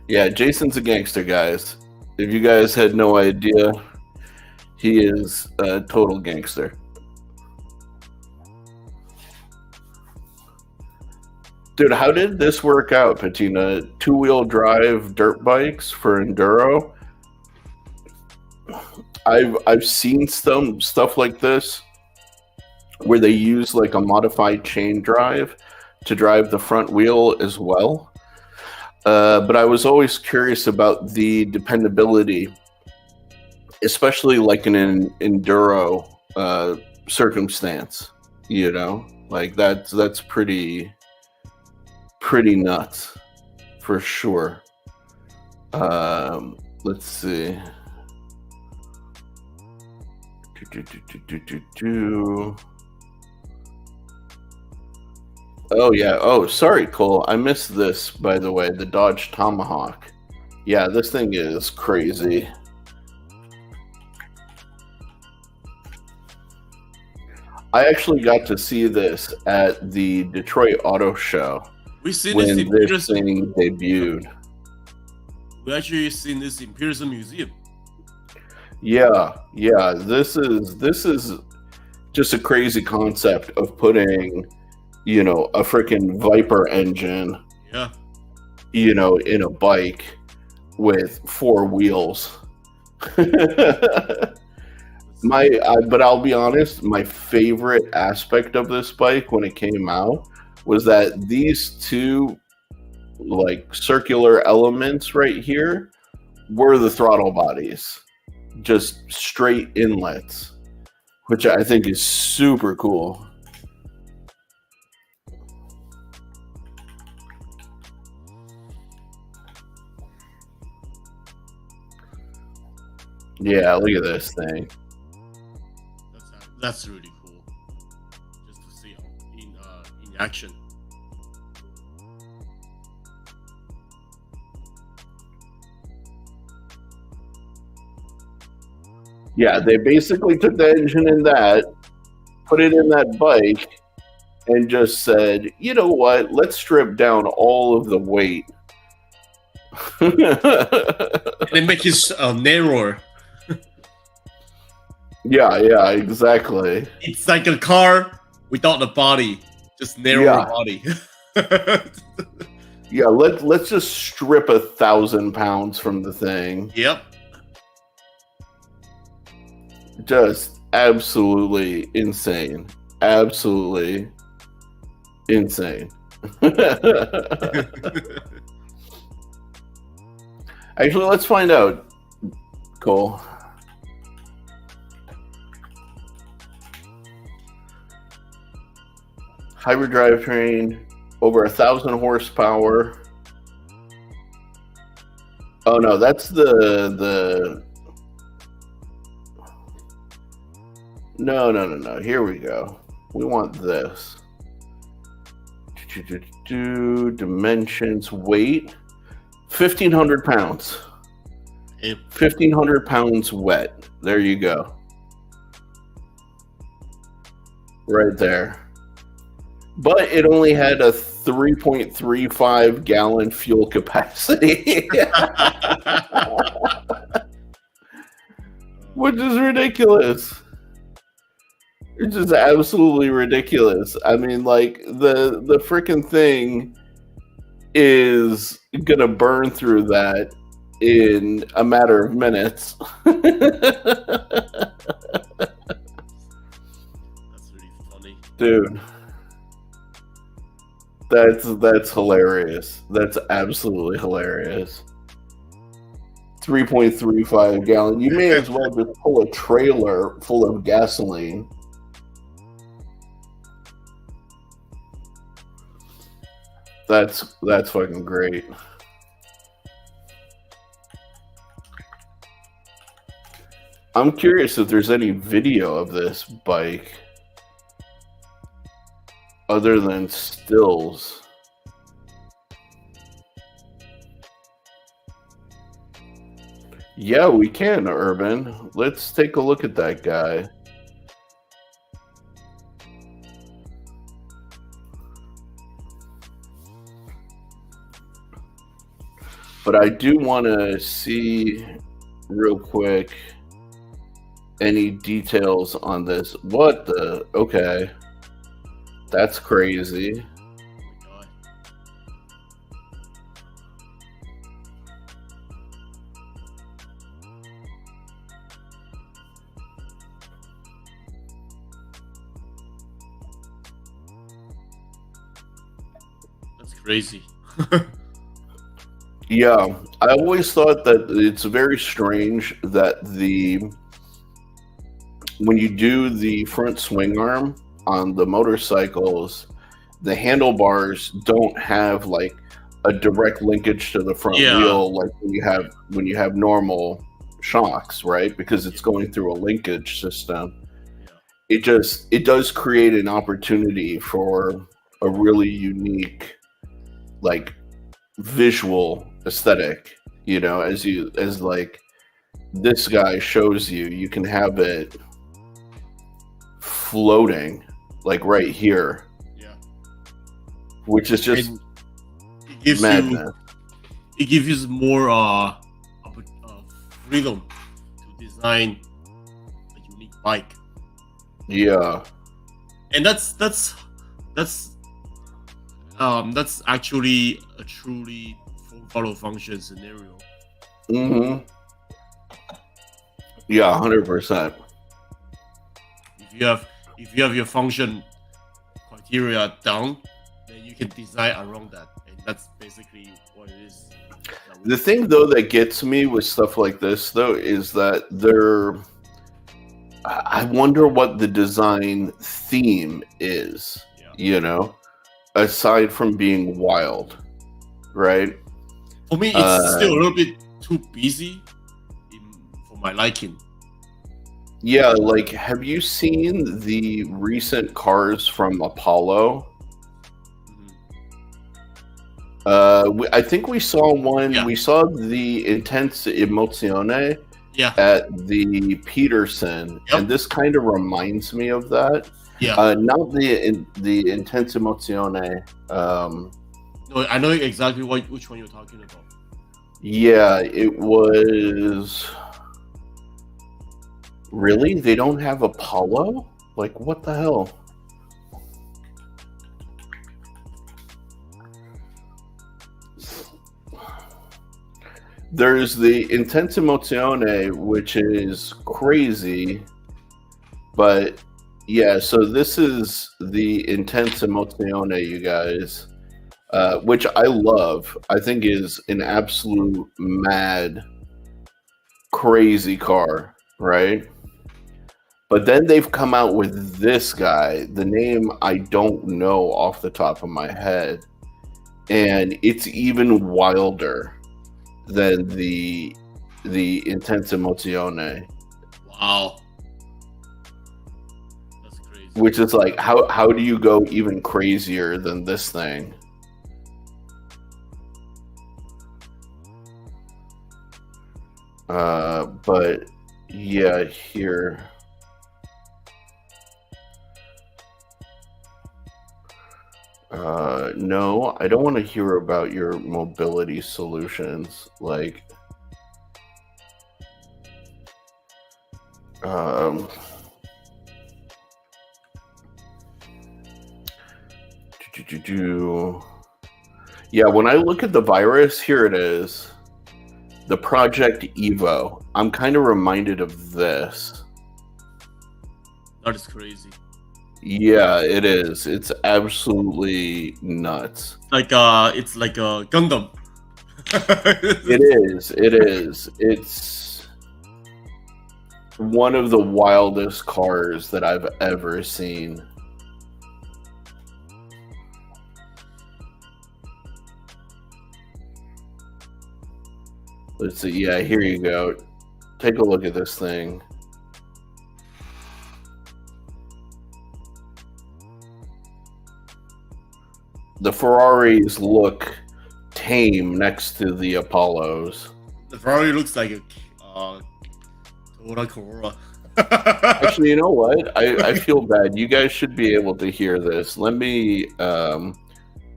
Yeah, Jason's a gangster, guys. If you guys had no idea, he is a total gangster. Dude, how did this work out, Patina? 2-wheel drive dirt bikes for enduro? I've seen some stuff like this where they use like a modified chain drive to drive the front wheel as well. But I was always curious about the dependability, especially like in an enduro circumstance. You know, like that's pretty nuts for sure. Let's see. Oh yeah. Oh, sorry, Cole. I missed this, by the way. The Dodge Tomahawk. Yeah, this thing is crazy. I actually got to see this at the Detroit Auto Show We seen when this in this thing debuted. We actually seen this in Pearson Museum. Yeah. This is just a crazy concept of putting, you know, a freaking Viper engine, Yeah. you know, in a bike with 4 wheels. But I'll be honest, my favorite aspect of this bike when it came out was that these two like circular elements right here were the throttle bodies, just straight inlets, which I think is super cool. Yeah, look at this thing. That's really cool. Just to see in action. Yeah, they basically took the engine in that, put it in that bike, and just said, you know what, let's strip down all of the weight. And make it narrower. Yeah, exactly. It's like a car without the body, just narrower body. Yeah, let's just strip 1,000 pounds from the thing. Yep. Just absolutely insane. absolutely insane. Actually, let's find out, Cole. Hybrid drivetrain, over 1,000 horsepower. Oh no, that's the. No. Here we go. We want this. Dimensions, weight, 1,500 pounds. 1,500 pounds wet. There you go. Right there. But it only had a 3.35 gallon fuel capacity. Which is ridiculous. It's just absolutely ridiculous. I mean, like, the freaking thing is gonna burn through that in a matter of minutes. That's really funny. Dude. That's hilarious. That's absolutely hilarious. 3.35 gallon. You may as well just pull a trailer full of gasoline. That's fucking great. I'm curious if there's any video of this bike other than stills. Yeah, we can, Urban. Let's take a look at that guy. But I do want to see real quick any details on this. What the? Okay. That's crazy. That's crazy. Yeah, I always thought that it's very strange that when you do the front swing arm on the motorcycles, the handlebars don't have like a direct linkage to the front wheel like when you have normal shocks, right? Because it's going through a linkage system. It does create an opportunity for a really unique, like, visual aesthetic, you know, as like this guy shows you. You can have it floating like right here, which is just madness. It gives you more freedom to design a unique bike. Yeah, and that's actually a truly full throttle function scenario. Mm-hmm. Yeah, 100%. If you have your function criteria down, then you can design around that, and that's basically what it is. The thing though that gets me with stuff like this though is that I wonder what the design theme is. You know, aside from being wild, right? For me, it's still a little bit too busy for my liking. Yeah, like, have you seen the recent cars from Apollo? I think we saw one. Yeah. We saw the Intense Emozione at the Peterson, and this kind of reminds me of that. Yeah. Not the Intense Emozione. No, I know exactly which one you're talking about. Yeah, it was. Really? They don't have Apollo? Like, what the hell? There's the Intense Emozione, which is crazy, but Yeah, so this is the Intense Emozione, you guys, which I love. I think is an absolute mad, crazy car, right? But then they've come out with this guy, the name I don't know off the top of my head, and it's even wilder than the Intense Emozione, Wow, that's crazy. which is like how do you go even crazier than this thing? But yeah, here. No, I don't want to hear about your mobility solutions. Like, um, yeah, when I look at the virus, here it is. The Project Evo. I'm kind of reminded of this. That is crazy. Yeah, it is. It's absolutely nuts. It's like a Gundam. It is. It is. It's one of the wildest cars that I've ever seen. Let's see. Yeah, here you go. Take a look at this thing. The Ferraris look tame next to the Apollos. The Ferrari looks like a Toyota Corolla. Actually, you know what? I feel bad. You guys should be able to hear this. Let me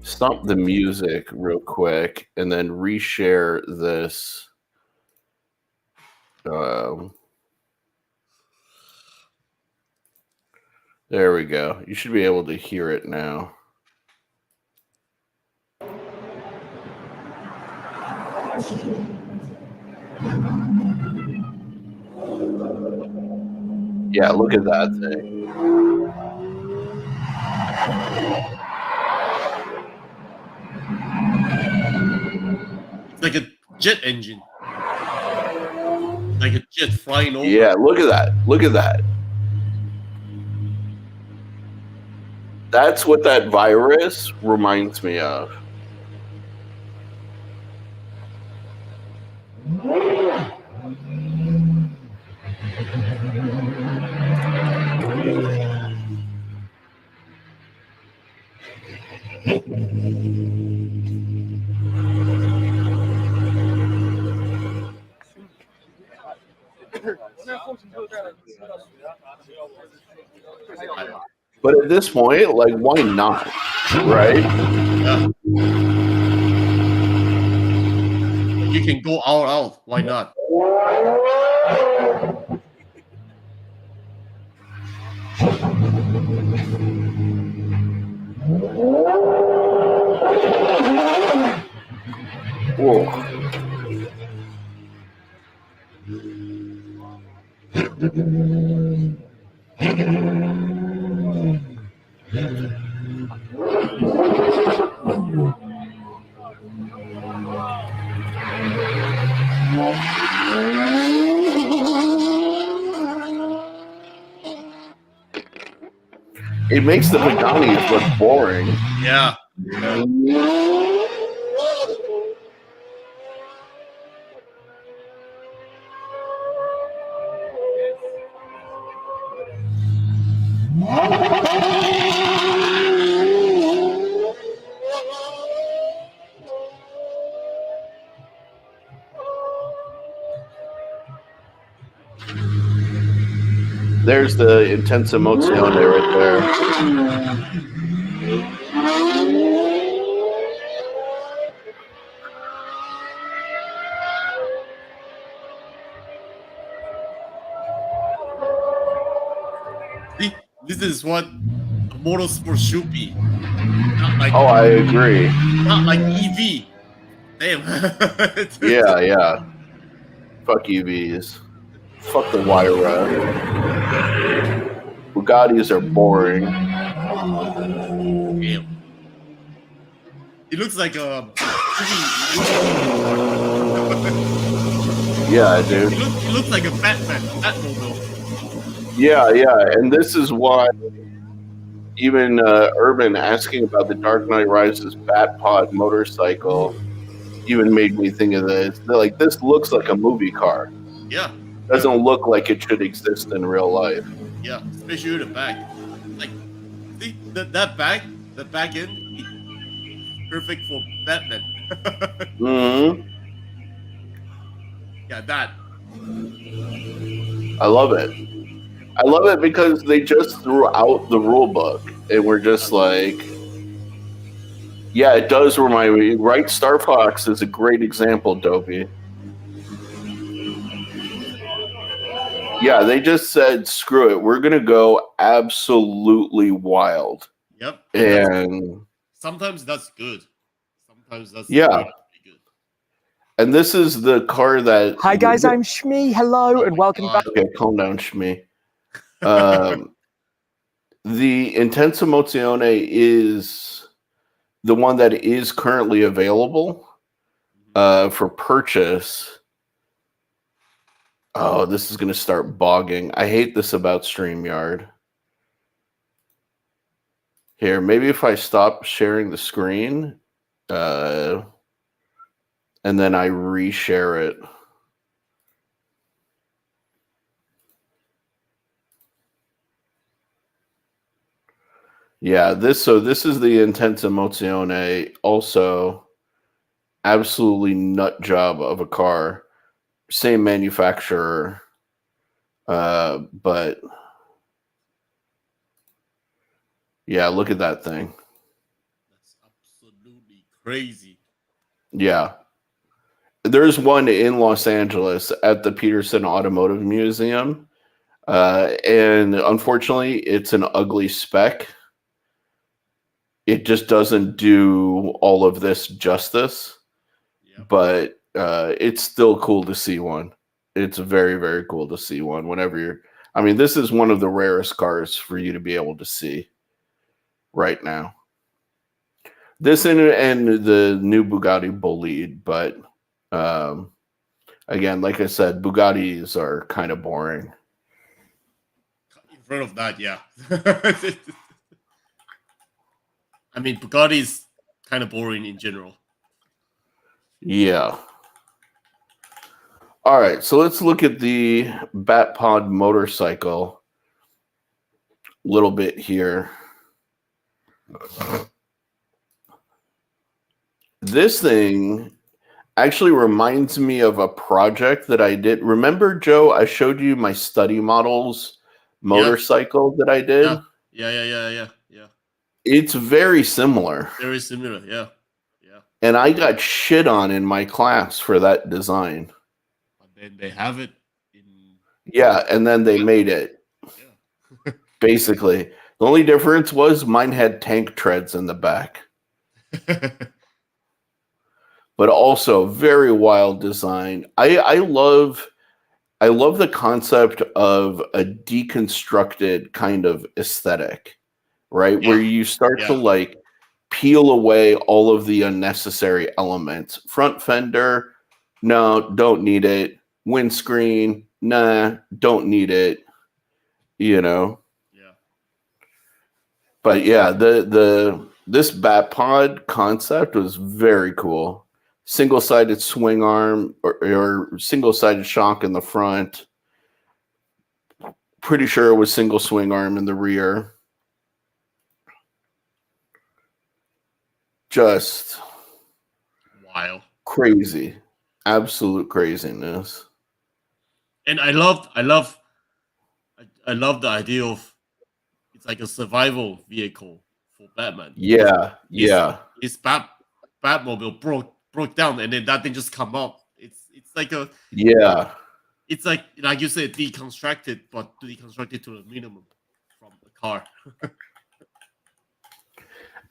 stop the music real quick and then reshare this. There we go. You should be able to hear it now. Yeah, look at that thing. It's like a jet engine. Like a jet flying over. Yeah, look at that. Look at that. That's what that virus reminds me of. But at this point, like, why not? Right? Yeah. You can go all out. Why not? Whoa. It makes the Paganis look boring. Yeah. There's the Intense Emozione right there. See, this is what a motorsport should be. Not like, Oh, I agree. not like EV. Damn. Yeah, yeah. Fuck EVs. Fuck the wire rod. Bugattis are boring. Damn. It looks like a Yeah, dude. It looks like a Batmobile. Yeah, and this is why even Urban asking about the Dark Knight Rises Batpod motorcycle even made me think of this. They're like, this looks like a movie car. Yeah. Doesn't look like it should exist in real life. Yeah, especially the back. Like, see that back, the back end, it's perfect for Batman. Mm-hmm. Yeah, that. I love it. I love it because they just threw out the rule book and we're just like, yeah, it does remind me. Right, Star Fox is a great example, Dopey. Yeah, they just said, screw it. We're going to go absolutely wild. Yep. And sometimes that's good. Sometimes that's yeah. good. And this is the car that... Hi, guys. I'm Shmi. Hello, and welcome back. Okay, calm down, Shmi. The Intensa Mozione is the one that is currently available for purchase. Oh, this is going to start bogging. I hate this about StreamYard. Here, maybe if I stop sharing the screen and then I reshare it. Yeah, this is the Intensa Mozione. Also, absolutely nut job of a car. Same manufacturer, but yeah, look at that thing. That's absolutely crazy. Yeah. There's one in Los Angeles at the Peterson Automotive Museum. And unfortunately, it's an ugly spec. It just doesn't do all of this justice. Yep. But it's still cool to see one. It's very, very cool to see one whenever you're... I mean, this is one of the rarest cars for you to be able to see right now. This and the new Bugatti Bolide, but again, like I said, Bugattis are kind of boring. In front of that, yeah. I mean, Bugatti's kind of boring in general. Yeah. All right, so let's look at the Batpod motorcycle a little bit here. This thing actually reminds me of a project that I did. Remember, Joe, I showed you my study models motorcycle that I did? Yeah. It's very similar. Very similar, yeah. And I got shit on in my class for that design. But then they have it in... Yeah, and then they made it. Yeah. Basically. The only difference was mine had tank treads in the back. But also very wild design. I love the concept of a deconstructed kind of aesthetic, right? Yeah. Where you start to like peel away all of the unnecessary elements. Front fender, no, don't need it. Windscreen, nah, don't need it. You know? Yeah. But yeah, this Batpod concept was very cool. Single-sided swing arm or single-sided shock in the front. Pretty sure it was single swing arm in the rear. Just wild. Crazy. Absolute craziness. And I love the idea of it's like a survival vehicle for Batman. Yeah. His Batmobile broke down and then that thing just come up. It's like a... Yeah. It's like you said, deconstructed, but deconstructed to the minimum from the car.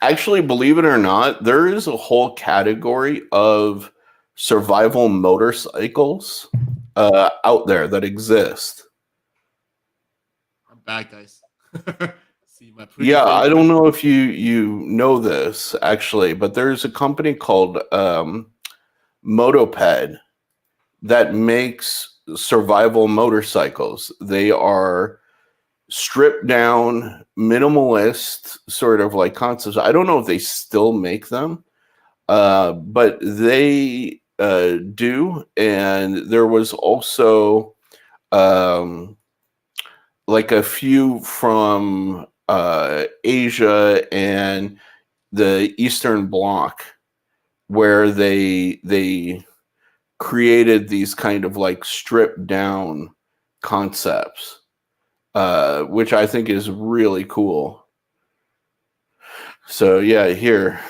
Actually, believe it or not, there is a whole category of survival motorcycles out there that exist. I'm back, guys. See my pretty Yeah, face. I don't know if you know this actually, but there's a company called Motoped that makes survival motorcycles. They are stripped down, minimalist sort of like concepts. I don't know if they still make them, but they do. And there was also like a few from Asia and the Eastern Bloc where they created these kind of like stripped down concepts, which I think is really cool. So yeah, here,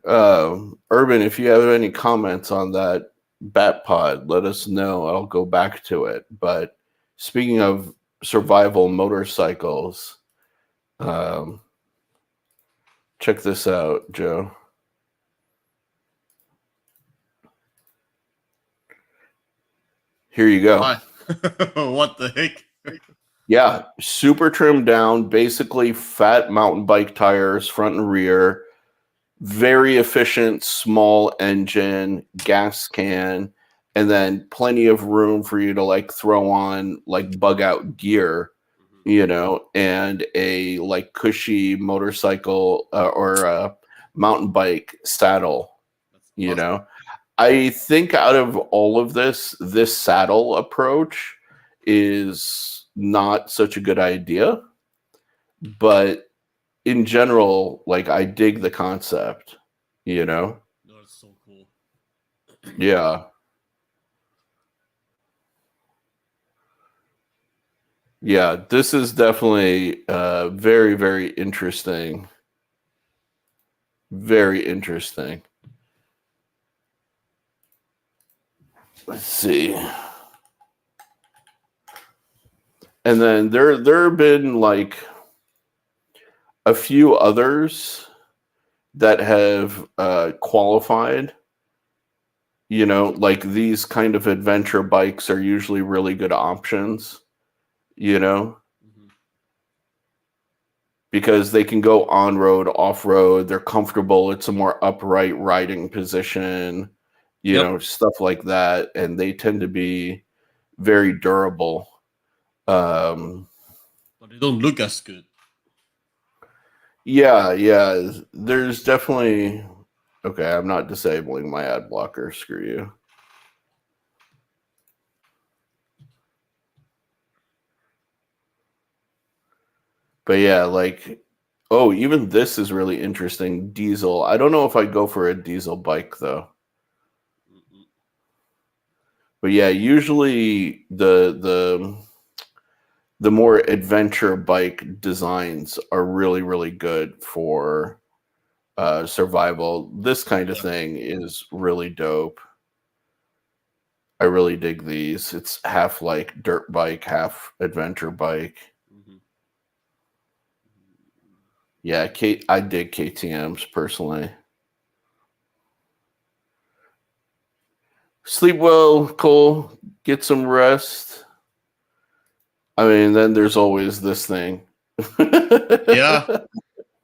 Urban, if you have any comments on that Bat Pod, let us know. I'll go back to it. But speaking of survival motorcycles, check this out, Joe. Here you go. What the heck? Yeah, super trimmed down, basically fat mountain bike tires, front and rear, very efficient, small engine, gas can, and then plenty of room for you to like throw on like bug out gear, and a like cushy motorcycle or mountain bike saddle, That's awesome. I think out of all of this saddle approach is not such a good idea, but in general, like I dig the concept, No, it's so cool. Yeah. Yeah, this is definitely very, very interesting. Very interesting. Let's see. And then there have been like a few others that have qualified. Like these kind of adventure bikes are usually really good options, because they can go on road, off road. They're comfortable. It's a more upright riding position, stuff like that. And they tend to be very durable. But they don't look as good. Yeah. There's definitely. Okay, I'm not disabling my ad blocker. Screw you. But yeah, like, oh, even this is really interesting. Diesel. I don't know if I'd go for a diesel bike though. But yeah, usually the more adventure bike designs are really, really good for survival. This kind of thing is really dope. I really dig these. It's half like dirt bike, half adventure bike. Yeah, I dig KTMs personally. Sleep well, Cole. Get some rest. I mean, then there's always this thing. Yeah.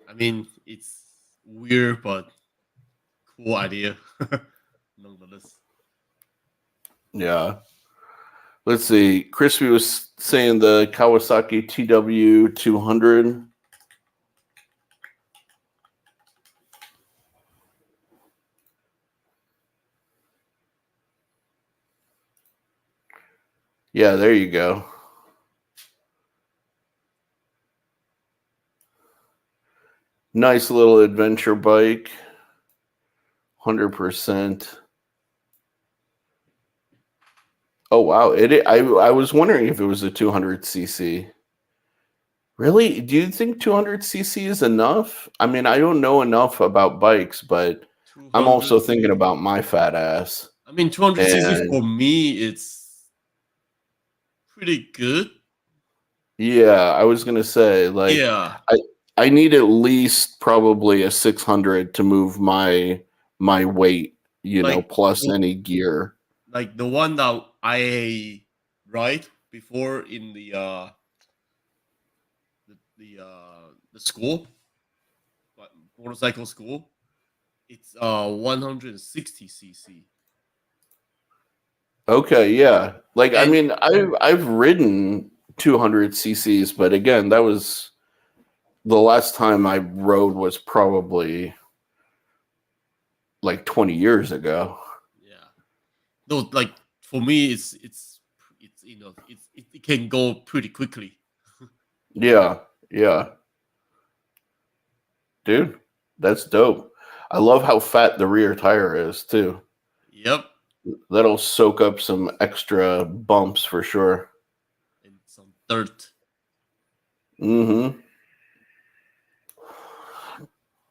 I mean, it's weird, but cool idea. Nonetheless. Yeah. Let's see. Crispy was saying the Kawasaki TW200. Yeah, there you go. Nice little adventure bike. 100%. Oh, wow. I was wondering if it was a 200cc. Really? Do you think 200cc is enough? I mean, I don't know enough about bikes, but I'm also thinking about my fat ass. I mean, 200cc for me, it's pretty good. Yeah, I was gonna say, like, Yeah. I need at least probably a 600 to move my weight, plus any gear. Like the one that I ride before in the the school, motorcycle school. It's 160 cc. Okay, yeah. Like I And mean, I've ridden 200 cc's, but again, that was the last time I rode was probably like 20 years ago. yeah, no, like for me, it's it can go pretty quickly. Yeah, yeah. Dude, that's dope. I love how fat the rear tire is too. Yep, That'll soak up some extra bumps for sure. and some dirt. Mm-hmm.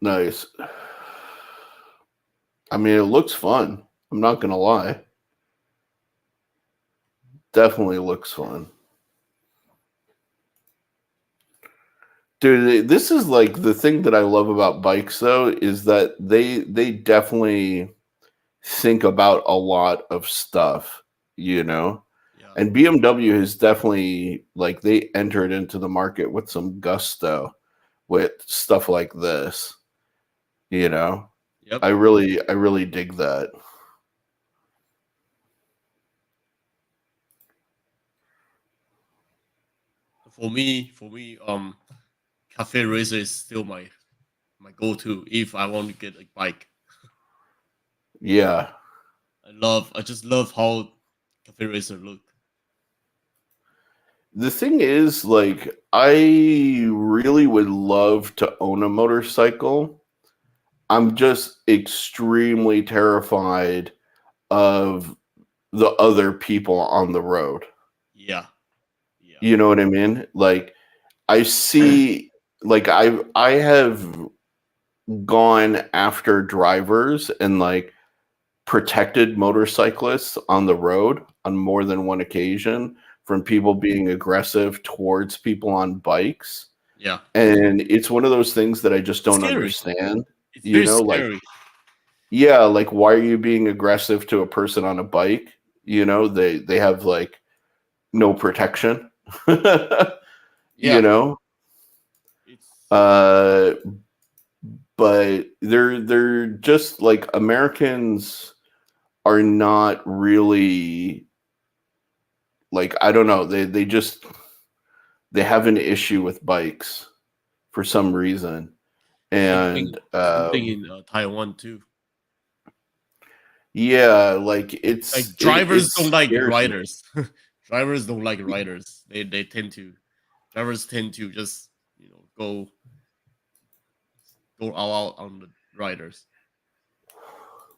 Nice. I mean, it looks fun. I'm not gonna lie. Definitely looks fun. Dude, this is like the thing that I love about bikes though, is that they definitely think about a lot of stuff, you know? Yeah, And BMW has definitely like they entered into the market with some gusto with stuff like this, you know? yep. I really dig that. For me, cafe racer is still my go-to if I want to get a bike. Yeah. I just love how cafe racer look. The thing is, like, I really would love to own a motorcycle. I'm just extremely terrified of the other people on the road. Yeah, yeah, You know what I mean? Like, I see, like, I have gone after drivers and like protected motorcyclists on the road on more than one occasion from people being aggressive towards people on bikes. yeah. And it's one of those things that I just It's don't scary. understand. It's You very know, like, scary. yeah, like why are you being aggressive to a person on a bike? You know, they have like no protection. You Yeah, know? it's Uh but they're just like Americans are not really like I don't know, they just they have an issue with bikes for some reason. same thing. And Same thing in Taiwan too. yeah, like Like it drivers don't like scares me. riders. Drivers don't like riders. They tend to drivers tend to just go all out on the riders.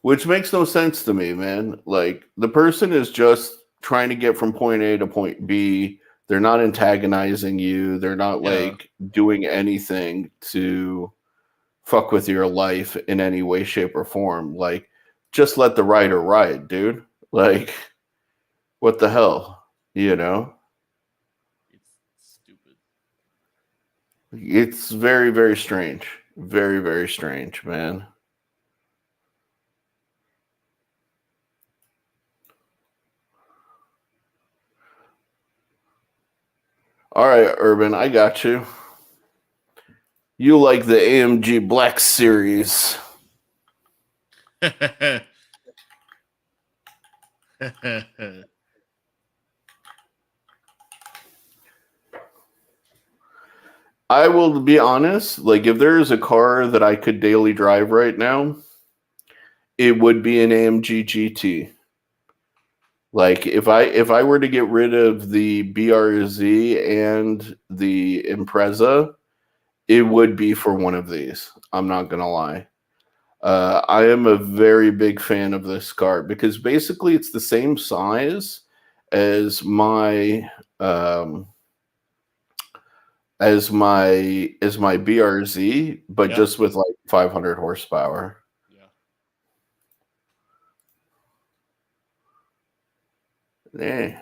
Which makes no sense to me, man. Like the person is just trying to get from point A to point B. They're not antagonizing you. They're not Yeah, like doing anything to fuck with your life in any way, shape, or form. Like, just let the rider ride, dude. Like, what the hell? You know? it's stupid. It's very, very strange. Very, very strange, man. All right, Urban, I got you. You like the AMG Black Series. I will be honest, like if there is a car that I could daily drive right now, it would be an AMG GT. Like if I were to get rid of the BRZ and the Impreza, it would be for one of these. I'm not gonna lie. I am a very big fan of this car because basically it's the same size as um, my BRZ, but Yeah, just with like 500 horsepower. yeah. Eh.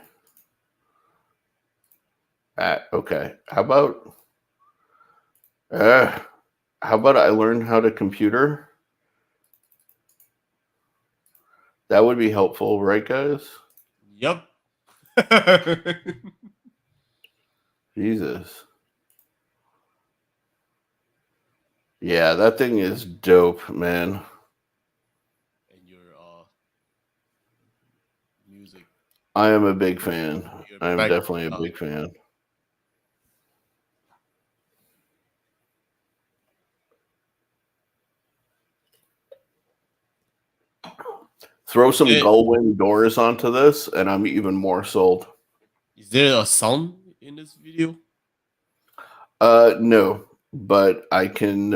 Okay. Uh, how about I learn how to computer? That would be helpful, right, guys? Yep. Jesus. Yeah, that thing is dope, man. And your music. I am a big fan. Your I am back- definitely a big fan. Throw some gullwing doors onto this, and I'm even more sold. Is there a sound in this video? No, but I can.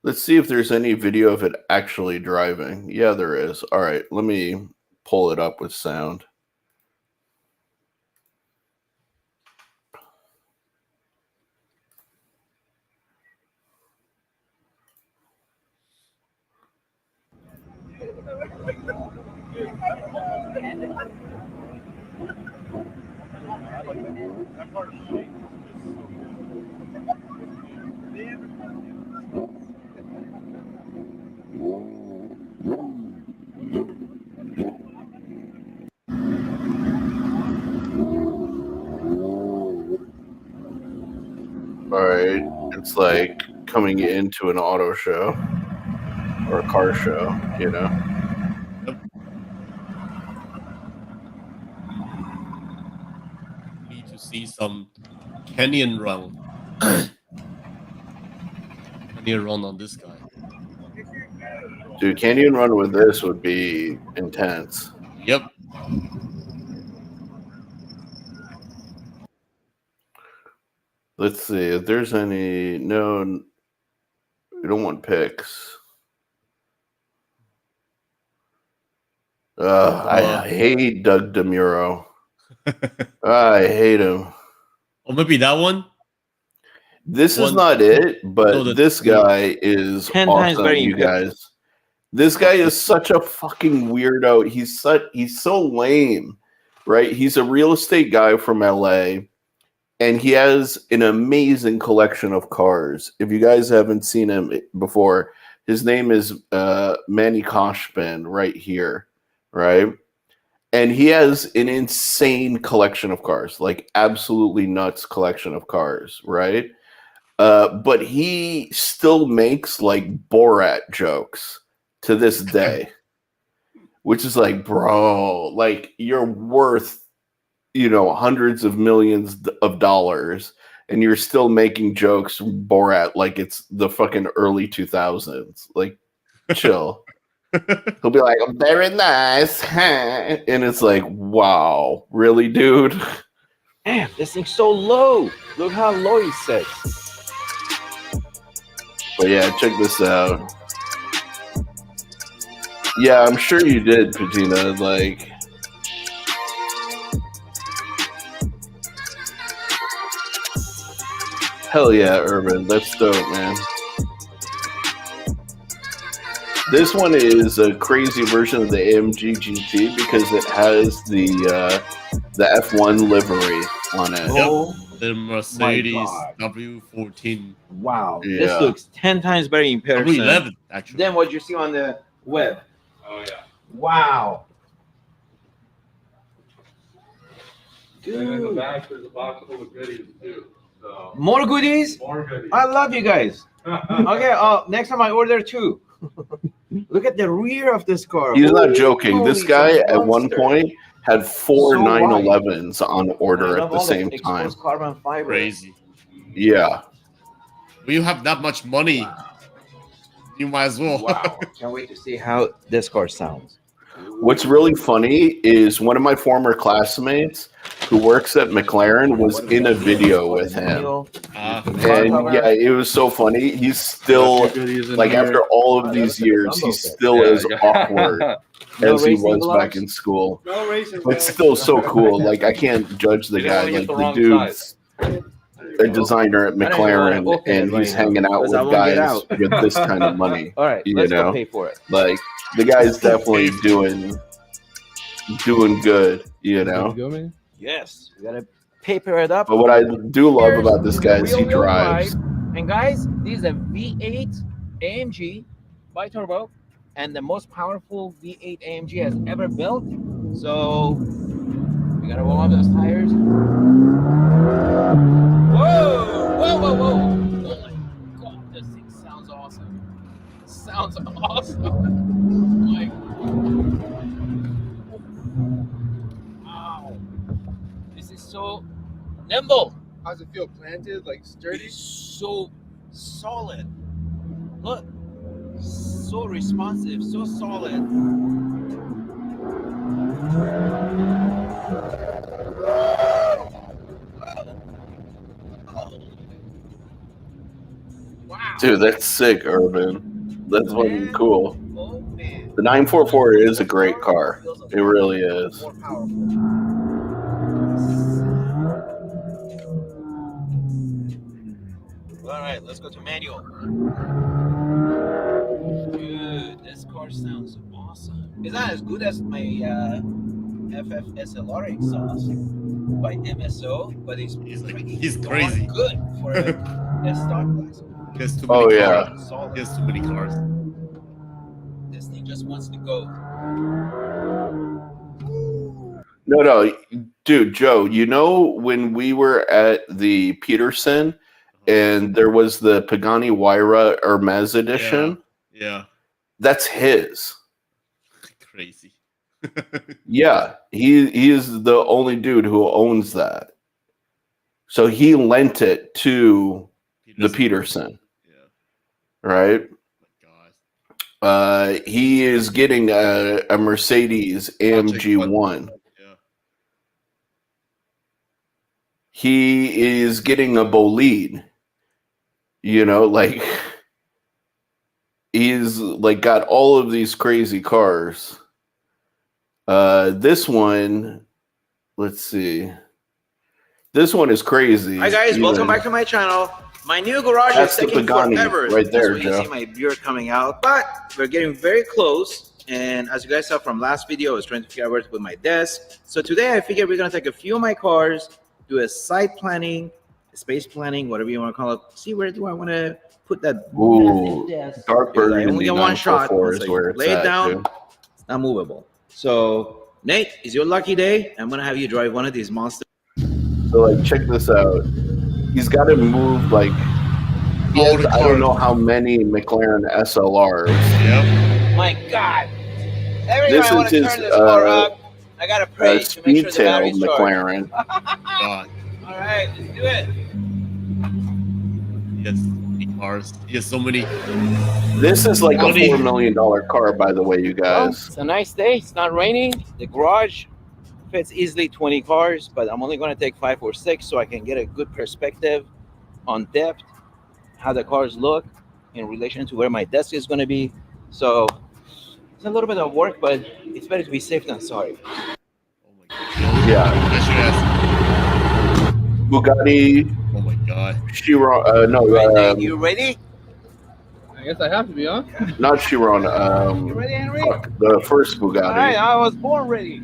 Let's see if there's any video of it actually driving. Yeah, there is. All right, let me pull it up with sound. All right, it's like coming into an auto show or a car show, you know. Need to see some canyon run. Canyon run on this guy. Dude, canyon run with this would be intense. Yep. Let's see if there's any. No, we don't want pics. I hate Doug DeMuro. I hate him. Or maybe that one. This is not it, but this guy is 10 times awesome, better you guys. This guy is such a fucking weirdo. He's so lame, right? He's a real estate guy from LA, and he has an amazing collection of cars. If you guys haven't seen him before, his name is Manny Koshbin right here, right? And he has an insane collection of cars, like absolutely nuts collection of cars, right? But he still makes like Borat jokes to this day, which is like, bro, like you're worth, hundreds of millions of dollars, and you're still making jokes from Borat like it's the fucking early 2000s. Like, chill. He'll be like, I'm very nice. And it's like, wow, really, dude? Damn, this thing's so low. Look how low he says. But yeah, check this out. Yeah, I'm sure you did, Patina. Like, hell yeah, Urban. That's dope, man. This one is a crazy version of the AMG GT because it has the F1 livery on it. Oh, the Mercedes W14. Wow, Yeah. this looks 10 times better in person W11, actually. than what you see on the web. Oh yeah. Wow. And in the Dude. back, there's a box full of goodies too. So More goodies? more goodies. I love you guys. Okay, next time I order two. Look at the rear of this car. He's not joking. This Holy guy at monster. one point had four So 911s on I order love at the all same exposed time. carbon fiber. Crazy. Yeah. When you have that much money, you might as well. Wow. Can't wait to see how this car sounds. What's really funny is one of my former classmates who works at McLaren was in a video with him. And yeah, it was so funny. He's still, like, after all of these years, he's still as awkward as he was back in school. No racing. But still so cool. Like, I can't judge the guy. Like, the dude's a designer at McLaren, and he's hanging out with guys with this kind of money. All right, let's go pay for it. Like, the guy's definitely doing good, Yes, we gotta paper it up. But what I do love about this guy is he Rear-wheel drives. drive. And guys, this is a V8 AMG bi-turbo and the most powerful V8 AMG has ever built. So we gotta roll up those tires. Whoa, whoa, whoa, whoa! Oh my sounds awesome. Like, wow. This is so nimble. How's it feel? Planted, like sturdy? It's so solid. Look, so responsive, so solid. Wow. Dude, that's sick, Urban. That's fucking cool. Oh, man. The 944 is a great car. It really is. More powerful. All right, let's go to manual. Dude, this car sounds awesome. It's not as good as my FFSLR exhaust by MSO, but it's He's crazy. good for a stock class. He has too Oh, many yeah. cars. Solid. He has too many cars. This thing just wants to go. No, dude, Joe, you know when we were at the Peterson and there was the Pagani Huayra Hermes edition? Yeah. That's his. Crazy. Yeah, he is the only dude who owns that. So he lent it to the Peterson, Yeah. right? Oh my God. He is getting a Mercedes AMG Project 1. Yeah. He is getting a Bolide. You know, like he's like got all of these crazy cars. This one, let's see. This one is crazy. Hi guys, even. welcome back to my channel. My new garage That's is the taking Pagani forever. right there, That's why Joe. you see my beard coming out, but we're getting very close. And as you guys saw from last video, I was trying to figure out where to put my desk. So today I figured we're gonna take a few of my cars, do a site planning, space planning, whatever you want to call it. See where do I want to put that Ooh, desk? dark Because I burgundy only get one shot. 944 So is you where it's lay it at, down, dude. it's not movable. So Nate, it's your lucky day. I'm gonna have you drive one of these monsters. So like, check this out. He's got to move like he All has, the I don't cars. know how many McLaren SLRs. Yep. My God. Every This time I want is to his, turn this car up, I gotta pray to make sure the Speedtail battery's charged. McLaren. God. All right, let's do it. He has so many cars. He has so many. This is like a Money. $4 million car, by the way, you Well, guys. it's a nice day. It's not raining. The garage fits easily 20 cars, but I'm only going to take 5 or 6 so I can get a good perspective on depth, how the cars look in relation to where my desk is going to be. So it's a little bit of work, but it's better to be safe than sorry. Oh my God. Yeah. I should ask. Bugatti Oh my God. Chiron. All right, Nate, you ready? I guess I have to be, huh? Not Chiron. You ready, Henry? Fuck, the first Bugatti. All right, I was born ready.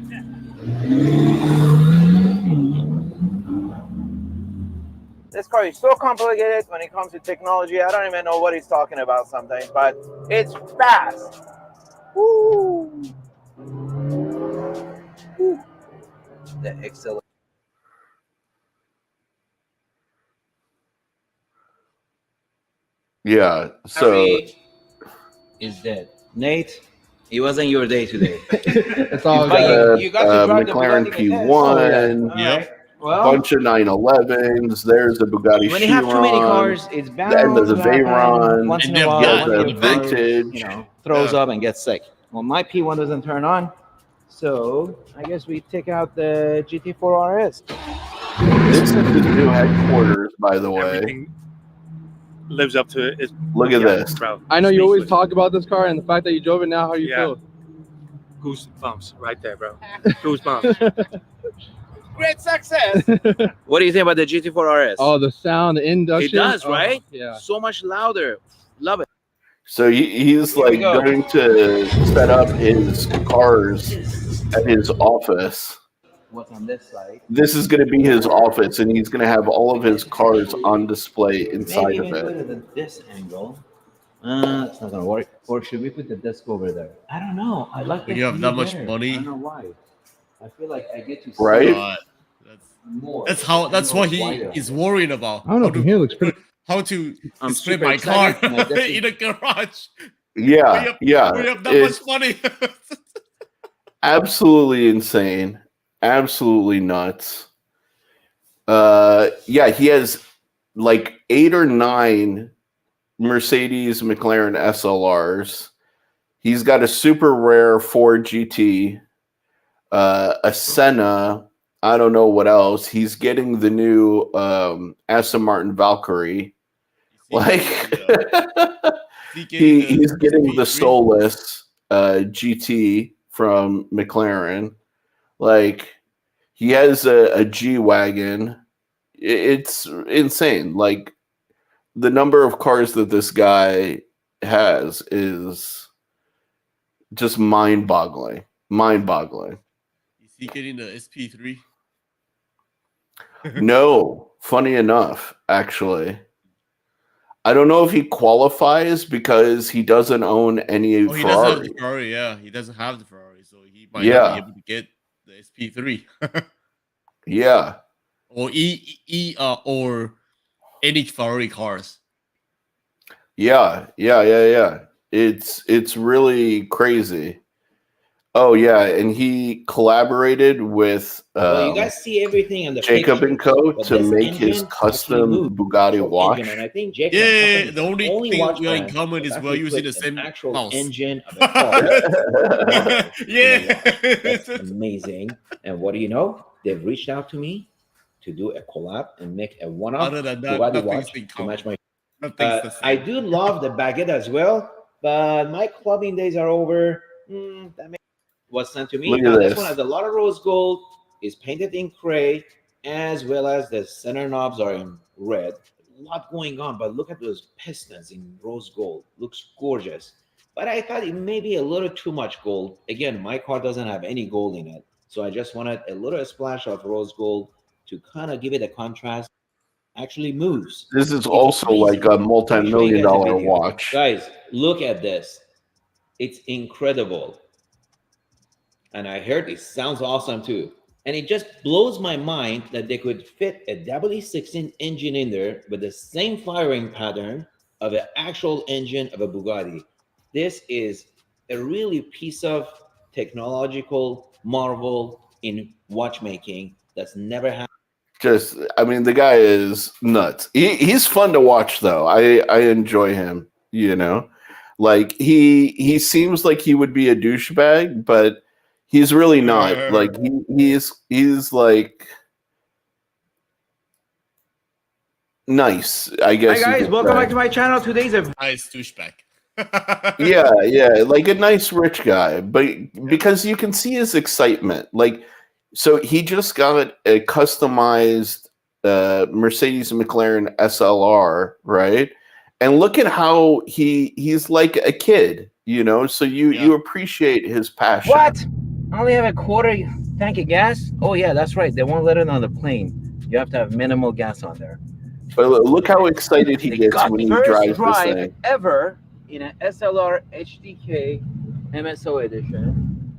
This car is so complicated when it comes to technology. I don't even know what he's talking about sometimes, but it's fast. Woo. Woo. The accelerator. Yeah. So Harry is dead. Nate, it wasn't your day today. It's all But good. you got to drive the McLaren Bugatti Vitesse. P1, All Yep. right. a Well, bunch of 911s. There's the Bugatti When you have too many Chiron. cars, it's bound The end of the to happen. Veyron. Once And in a they've while, got one of the your cars, vintage. throws Yeah. up and gets sick. well, my P1 doesn't turn on, so I guess we take out the GT4 RS. This is his new headquarters, by the way. Everything lives up to it. It's, Look at this. bro. I know you always Speechless. talk about this car and the fact that you drove it now. How you Yeah. feel? Goosebumps right there, bro. Goosebumps. Great success. What do you think about the GT4 RS? Oh, the sound, the induction. It does, Oh, right? yeah. So much louder. Love it. So he's Here we like go. going to set up his cars at his office. What's on this side? This is going to be his office, and he's going to have all of his cars on display inside Maybe of even put it. it at this angle. That's not gonna work. Or should we put the desk over there? I don't know. I like When the you have view that much better. money. I don't know why. I feel like I get to see Right? God. more. That's what he Wider. is worrying about. I don't know. How From to, here looks pretty. how to I'm display super my car excited. My desk is- in a garage. Yeah, yeah. We have that It's much money. absolutely insane. Absolutely nuts. Yeah, he has like 8 or 9 Mercedes McLaren SLRs. He's got a super rare Ford GT, a Senna. I don't know what else. He's getting the new Aston Martin Valkyrie. Like he's getting the Solus GT from McLaren. Like he has a G wagon. It's insane. Like the number of cars that this guy has is just mind-boggling. Mind-boggling. Is he getting the SP3? No, funny enough, actually. I don't know if he qualifies because he doesn't own any Oh, he doesn't have Ferrari. the Ferrari. Yeah, he doesn't have the Ferrari, so he might not be able to get the SP3. Yeah. Or or any Ferrari cars. Yeah. It's really crazy. Oh yeah, and he collaborated with Well, you guys see everything on the Jacob picture, and Co. but to this make his engine custom actually moved. Bugatti Actual watch. engine, and I think Jacob Yeah, and the Company only is thing we are in brand common that's is we're actually using put the same an actual house. engine of a car. Yeah. That's amazing. And what do you know? They've reached out to me to do a collab and make a one-off Other than that, Bugatti nothing's watch in to common. match my. Nothing's the same. I do love the baguette as well, but my clubbing days are over. That was sent to me. Look at Now this this. one has a lot of rose gold. Is painted in gray, as well as the center knobs are in red. A lot going on, but look at those pistons in rose gold. Looks gorgeous. But I thought it may be a little too much gold. Again, my car doesn't have any gold in it, so I just wanted a little splash of rose gold to kind of give it a contrast. Actually moves. This is It's also amazing. like a Let me show you multi-million guys a dollar video. watch. Guys, look at this. It's incredible. And I heard it sounds awesome too. And it just blows my mind that they could fit a W16 engine in there with the same firing pattern of an actual engine of a Bugatti. This is a really piece of technological marvel in watchmaking that's never happened. Just, I mean, the guy is nuts. He's fun to watch, though. I enjoy him. You know, like he seems like he would be a douchebag, but he's really not. Like he's like nice, I guess. Hi guys, welcome back to my channel. Today's a Nice douchebag. yeah, like a nice rich guy, but because you can see his excitement. Like, so he just got a customized Mercedes McLaren SLR, right? And look at how he's like a kid, you know. So you appreciate his passion. What? I only have a quarter tank of gas? Oh yeah, that's right. They won't let it on the plane. You have to have minimal gas on there. But look how excited he They gets got when he first drives this drive thing. ever in an SLR HDK MSO edition.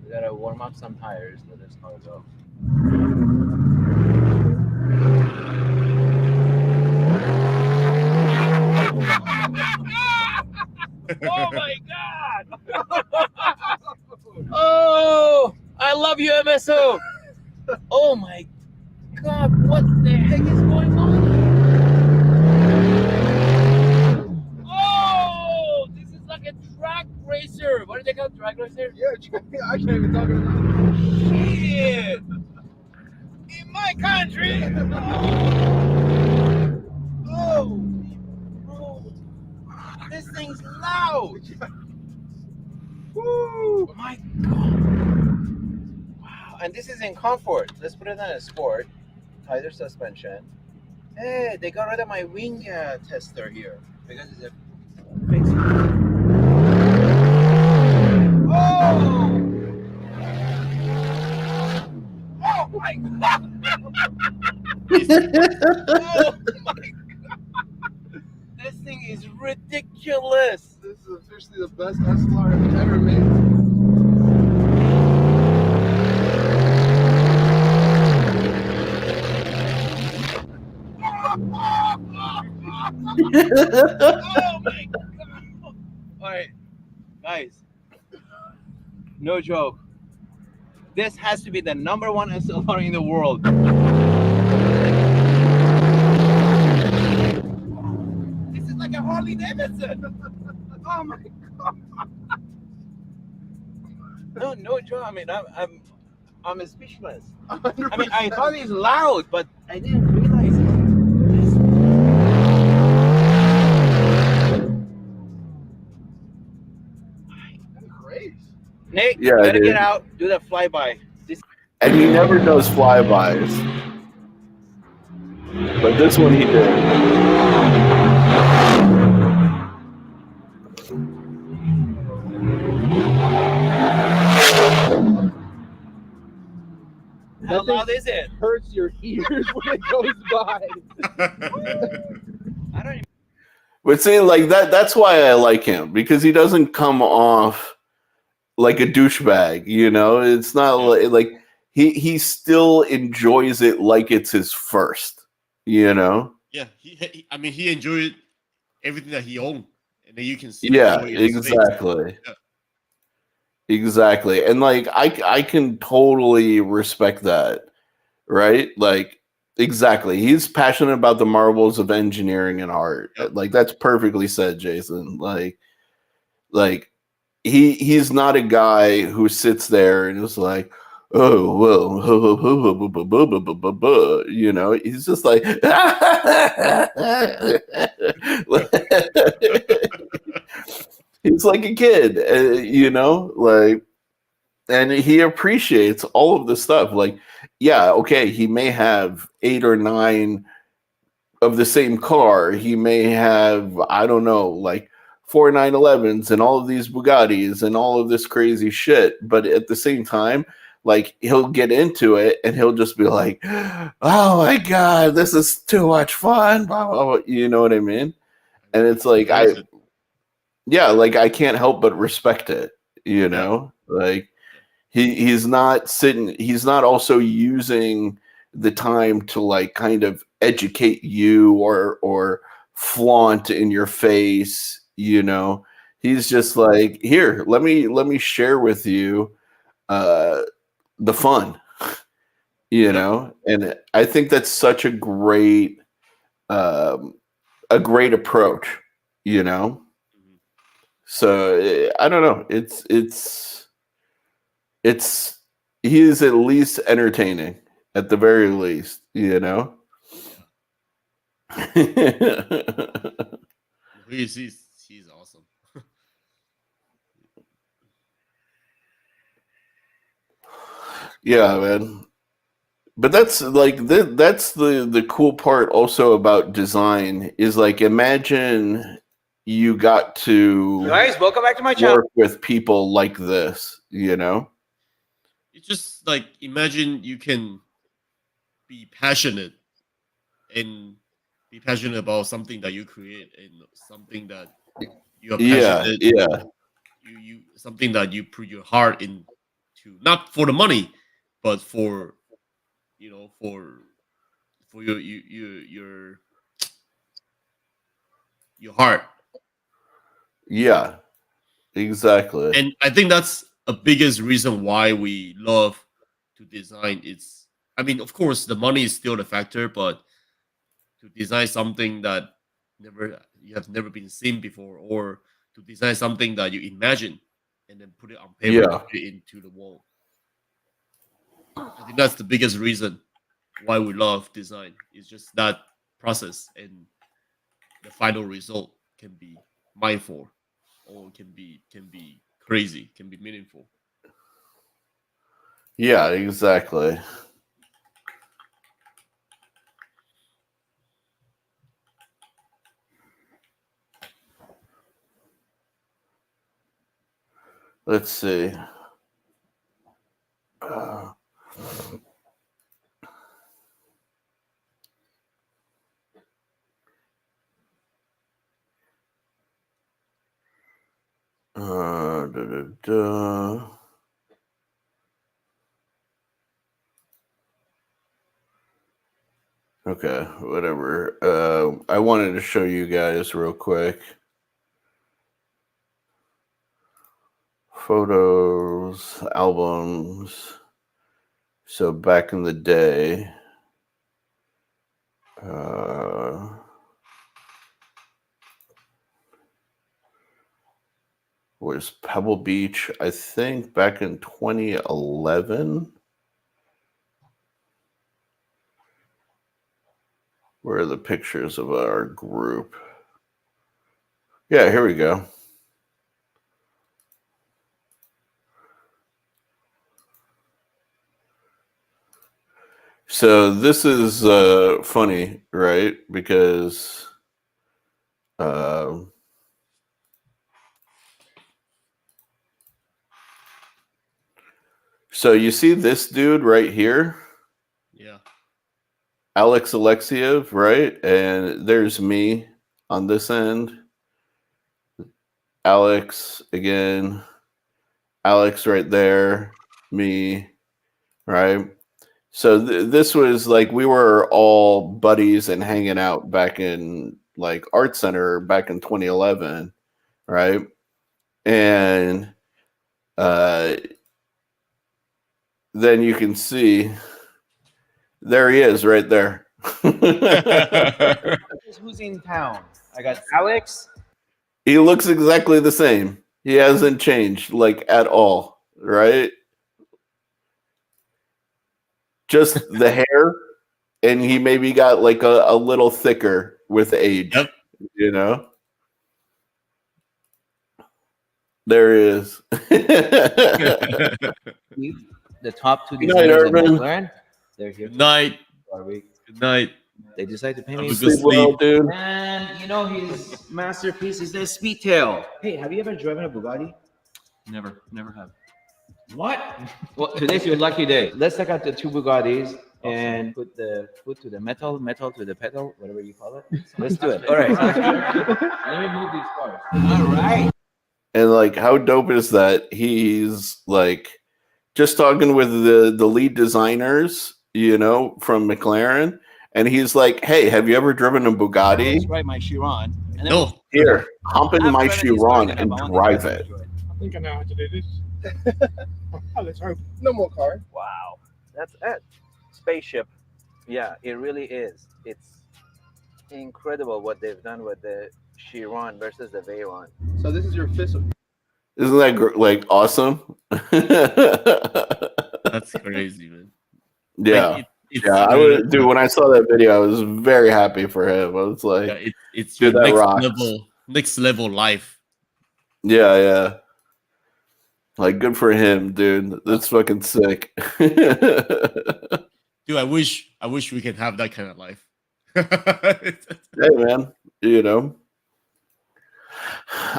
We gotta warm up some tires. Let this car go. Oh my god! Oh, I love you, MSO. Oh my god, what the heck is going on? Oh, this is like a track racer. What do they call it? Track racer? Yeah, I can't even talk about Shit! In my country! Oh! Bro! This thing's loud! Woo! My god! Wow, and this is in comfort. Let's put it on a sport. Tighter suspension. Hey, they got rid of my wing tester here because it's a fixed. Oh! Oh my god! Oh my god! This thing is ridiculous. This is officially the best SLR ever made. Oh my god! No joke. This has to be the #1 SLR in the world. This is like a Harley Davidson. Oh my god. No joke. I mean, I'm speechless. I mean, I thought it's loud, but I didn't realize it. Great. Nate, Yeah, you gotta dude. get out, do the flyby. And he never does flybys. But this one he did. How loud is it? Hurts your ears when it goes by. I don't even. But see, like that's why I like him, because he doesn't come off like a douchebag, you know? It's not like he still enjoys it like it's his first, you know? Yeah, I mean, he enjoyed everything that he owned, and then you can see Yeah, the joy in his face. exactly. Yeah. Exactly. And like I can totally respect that, right? Like exactly. He's passionate about the marvels of engineering and art. Yep. Like that's perfectly said, Jason. Like he's not a guy who sits there and is like, oh well, you know, he's just like he's like a kid, you know, like, and he appreciates all of the stuff. Like, yeah, okay, he may have 8 or 9 of the same car. He may have, I don't know, like 4 911s and all of these Bugattis and all of this crazy shit. But at the same time, like he'll get into it and he'll just be like, "Oh my god, this is too much fun!" Blah, blah, blah. You know what I mean? And it's like like I can't help but respect it. You know, like he's not sitting. He's not also using the time to like kind of educate you or flaunt in your face, you know. He's just like, here, let me share with you the fun, you know. And I think that's such um, a great approach, you know. So I don't know, it's he is at least entertaining at the very least, you know. He's awesome. Yeah, man. But that's like that's the cool part also about design is like imagine you got to Guys, welcome back to my channel. work with people like this, you know? It's just like imagine you can be passionate and be passionate about something that you create and something that you are Yeah, passionate. yeah. You something that you put your heart into, not for the money, but for for your heart. Yeah, exactly. And I think that's a biggest reason why we love to design. It's, I mean, of course the money is still a factor, but to design something that you have never been seen before, or to design something that you imagine and then put it on paper, Yeah. put it into the wall. I think that's the biggest reason why we love design. It's just that process, and the final result can be mindful, or can be crazy, can be meaningful. Yeah, exactly. Let's see. Da, da, da. Okay, whatever. I wanted to show you guys real quick. photos, albums. So back in the day, was Pebble Beach, I think, back in 2011. Where are the pictures of our group? Yeah, here we go. So this is funny, right? Because so you see this dude right here, Yeah. Alex Alexiev, right? And there's me on this end. Alex again. Alex right there. Me, right? So this was like we were all buddies and hanging out back in like Art Center back in 2011, right? And then you can see there he is right there. Who's in town? I got Alex. He looks exactly the same. He hasn't changed like at all, right? Just the hair, and he maybe got like a little thicker with age. Yep. You know? There he is. The top two Good night, designers at Urban. McLaren. They're here. Good night. For a week. Good night. They decided to pay Have me. a good Sleep well, sleep. dude. And you know his masterpiece is the Speedtail. Hey, have you ever driven a Bugatti? Never have. What? Well, today's your lucky day. Let's take out the two Bugattis and put the foot to the metal to the pedal, whatever you call it. Let's do it. All right. Let me move these cars. All right. And like, how dope is that? He's like just talking with the lead designers, you know, from McLaren, and he's like, "Hey, have you ever driven a Bugatti? Let's ride my Chiron. And then No. Here, hop in I've my driven these Chiron cars and I've only drive never it." enjoyed. I think I know how to do this. Oh, let's hope. No more car. Wow, that's it. Spaceship. Yeah, it really is. It's incredible what they've done with the Chiron versus the Veyron. So this is your fifth. Isn't that like awesome? That's crazy, man. Yeah. Like, it's Yeah, I would, dude. When I saw that video, I was very happy for him. I was like, yeah, it's dude, your that next rocks. next level life. yeah. Like, good for him, dude. That's fucking sick. Dude, I wish we could have that kind of life. Hey, man, you know,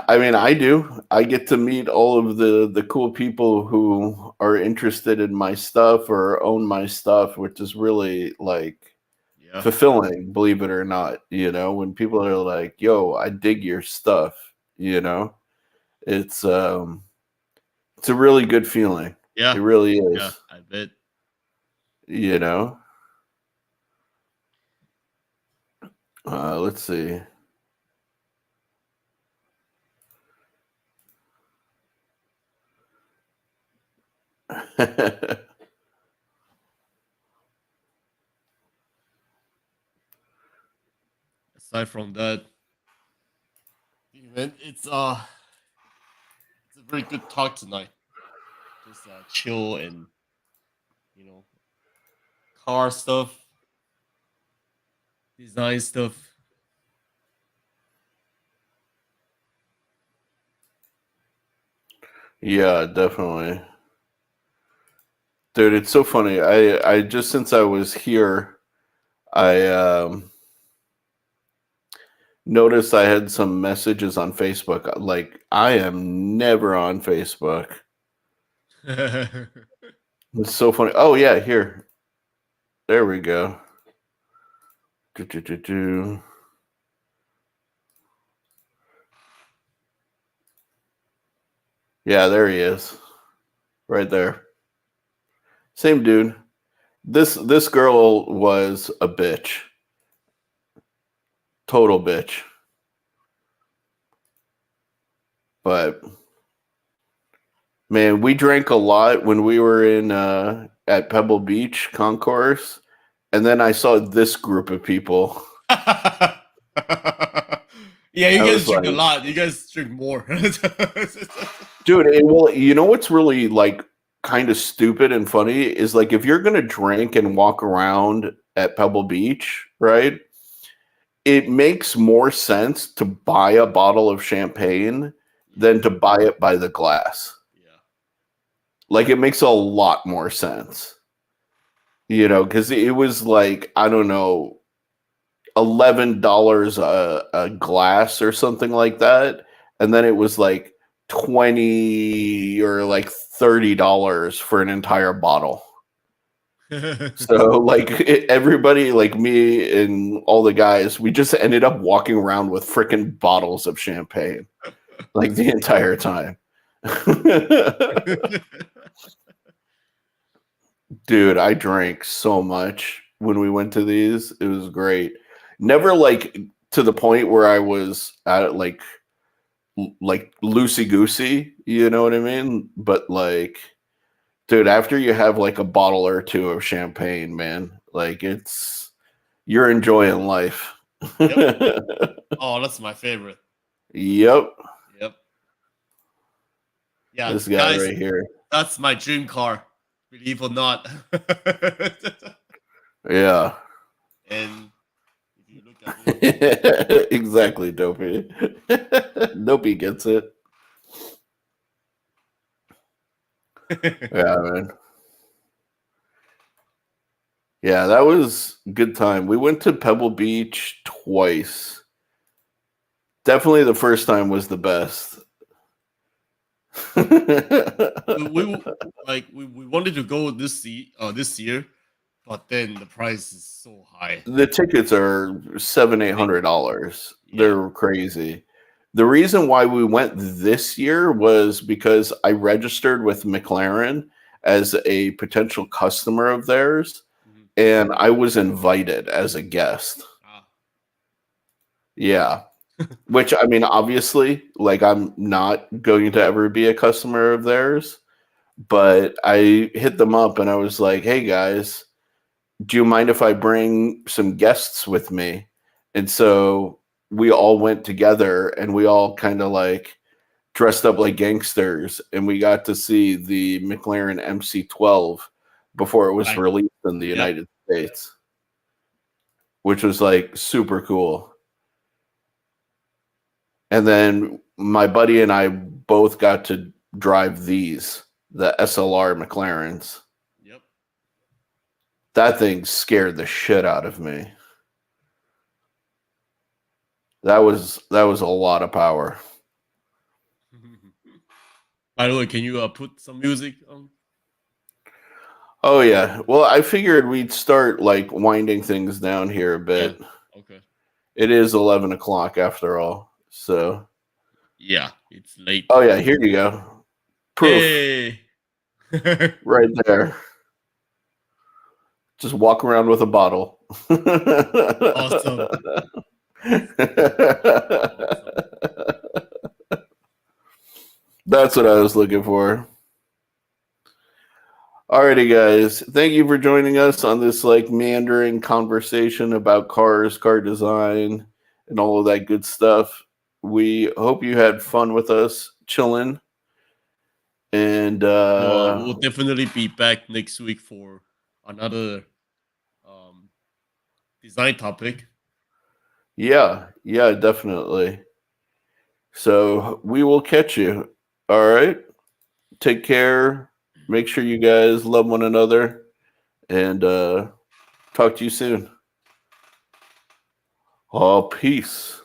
I mean, I do. I get to meet all of the cool people who are interested in my stuff or own my stuff, which is really like Yeah. fulfilling, believe it or not. You know, when people are like, "Yo, I dig your stuff," you know, it's a really good feeling. Yeah. It really is. Yeah, I bet. You know. Let's see. Aside from that, man, it's a very good talk tonight. Just chill and car stuff, design stuff. Yeah, definitely. Dude, it's so funny. I just since I was here, I noticed I had some messages on Facebook. Like, I am never on Facebook. It's so funny. Oh yeah, here. There we go. Yeah, there he is. Right there. Same dude. This girl was a bitch. Total bitch. But Man, we drank a lot when we were in at Pebble Beach Concourse, and then I saw this group of people. Yeah, you I guys was drink a like, lot. You guys drink more. dude, well, you know what's really like kind of stupid and funny is like if you're gonna drink and walk around at Pebble Beach, right? It makes more sense to buy a bottle of champagne than to buy it by the glass. Yeah. Like it makes a lot more sense, you know, because it was like I don't know, $11 a glass or something like that, and then it was like 20 or like $30 for an entire bottle. So like everybody, like me and all the guys, we just ended up walking around with freaking bottles of champagne like the entire time. Dude, I drank so much when we went to these. It was great. Never like to the point where I was at like loosey goosey, you know what I mean? But like, dude, after you have like a bottle or two of champagne, man, like you're enjoying life. Yep. Oh, that's my favorite. Yep. Yep. Yeah, This guy guys, right here. that's my dream car. Believe or not. Yeah. And if you look at it, Exactly, Dopey. Dopey gets it. Yeah, man. Yeah, that was a good time. We went to Pebble Beach twice. Definitely the first time was the best. we like we wanted to go this year, but then the price is so high. The tickets are $700-800. Yeah. They're crazy. The reason why we went this year was because I registered with McLaren as a potential customer of theirs, Mhm. and I was invited as a guest. Ah. Yeah. Which I mean, obviously, like I'm not going to ever be a customer of theirs, but I hit them up and I was like, "Hey guys, do you mind if I bring some guests with me?" And so we all went together and we all kind of like dressed up like gangsters and we got to see the McLaren MC12 before it was Right. released in the Yep. United States, which was like super cool. And then my buddy and I both got to drive the SLR McLarens. Yep. That thing scared the shit out of me. That was a lot of power. By the way, can you put some music on? Oh yeah. Well, I figured we'd start like winding things down here a bit. Yeah. Okay. It is 11 o'clock after all. So Yeah, it's late. oh yeah, here you go. Proof Hey. right there. Just walk around with a bottle. Awesome. That's what I was looking for. Alrighty, guys. Thank you for joining us on this like meandering conversation about cars, car design, and all of that good stuff. We hope you had fun with us chilling. And We'll definitely be back next week for another design topic. yeah, definitely. So we will catch you. All right. Take care. Make sure you guys love one another. And talk to you soon. Peace.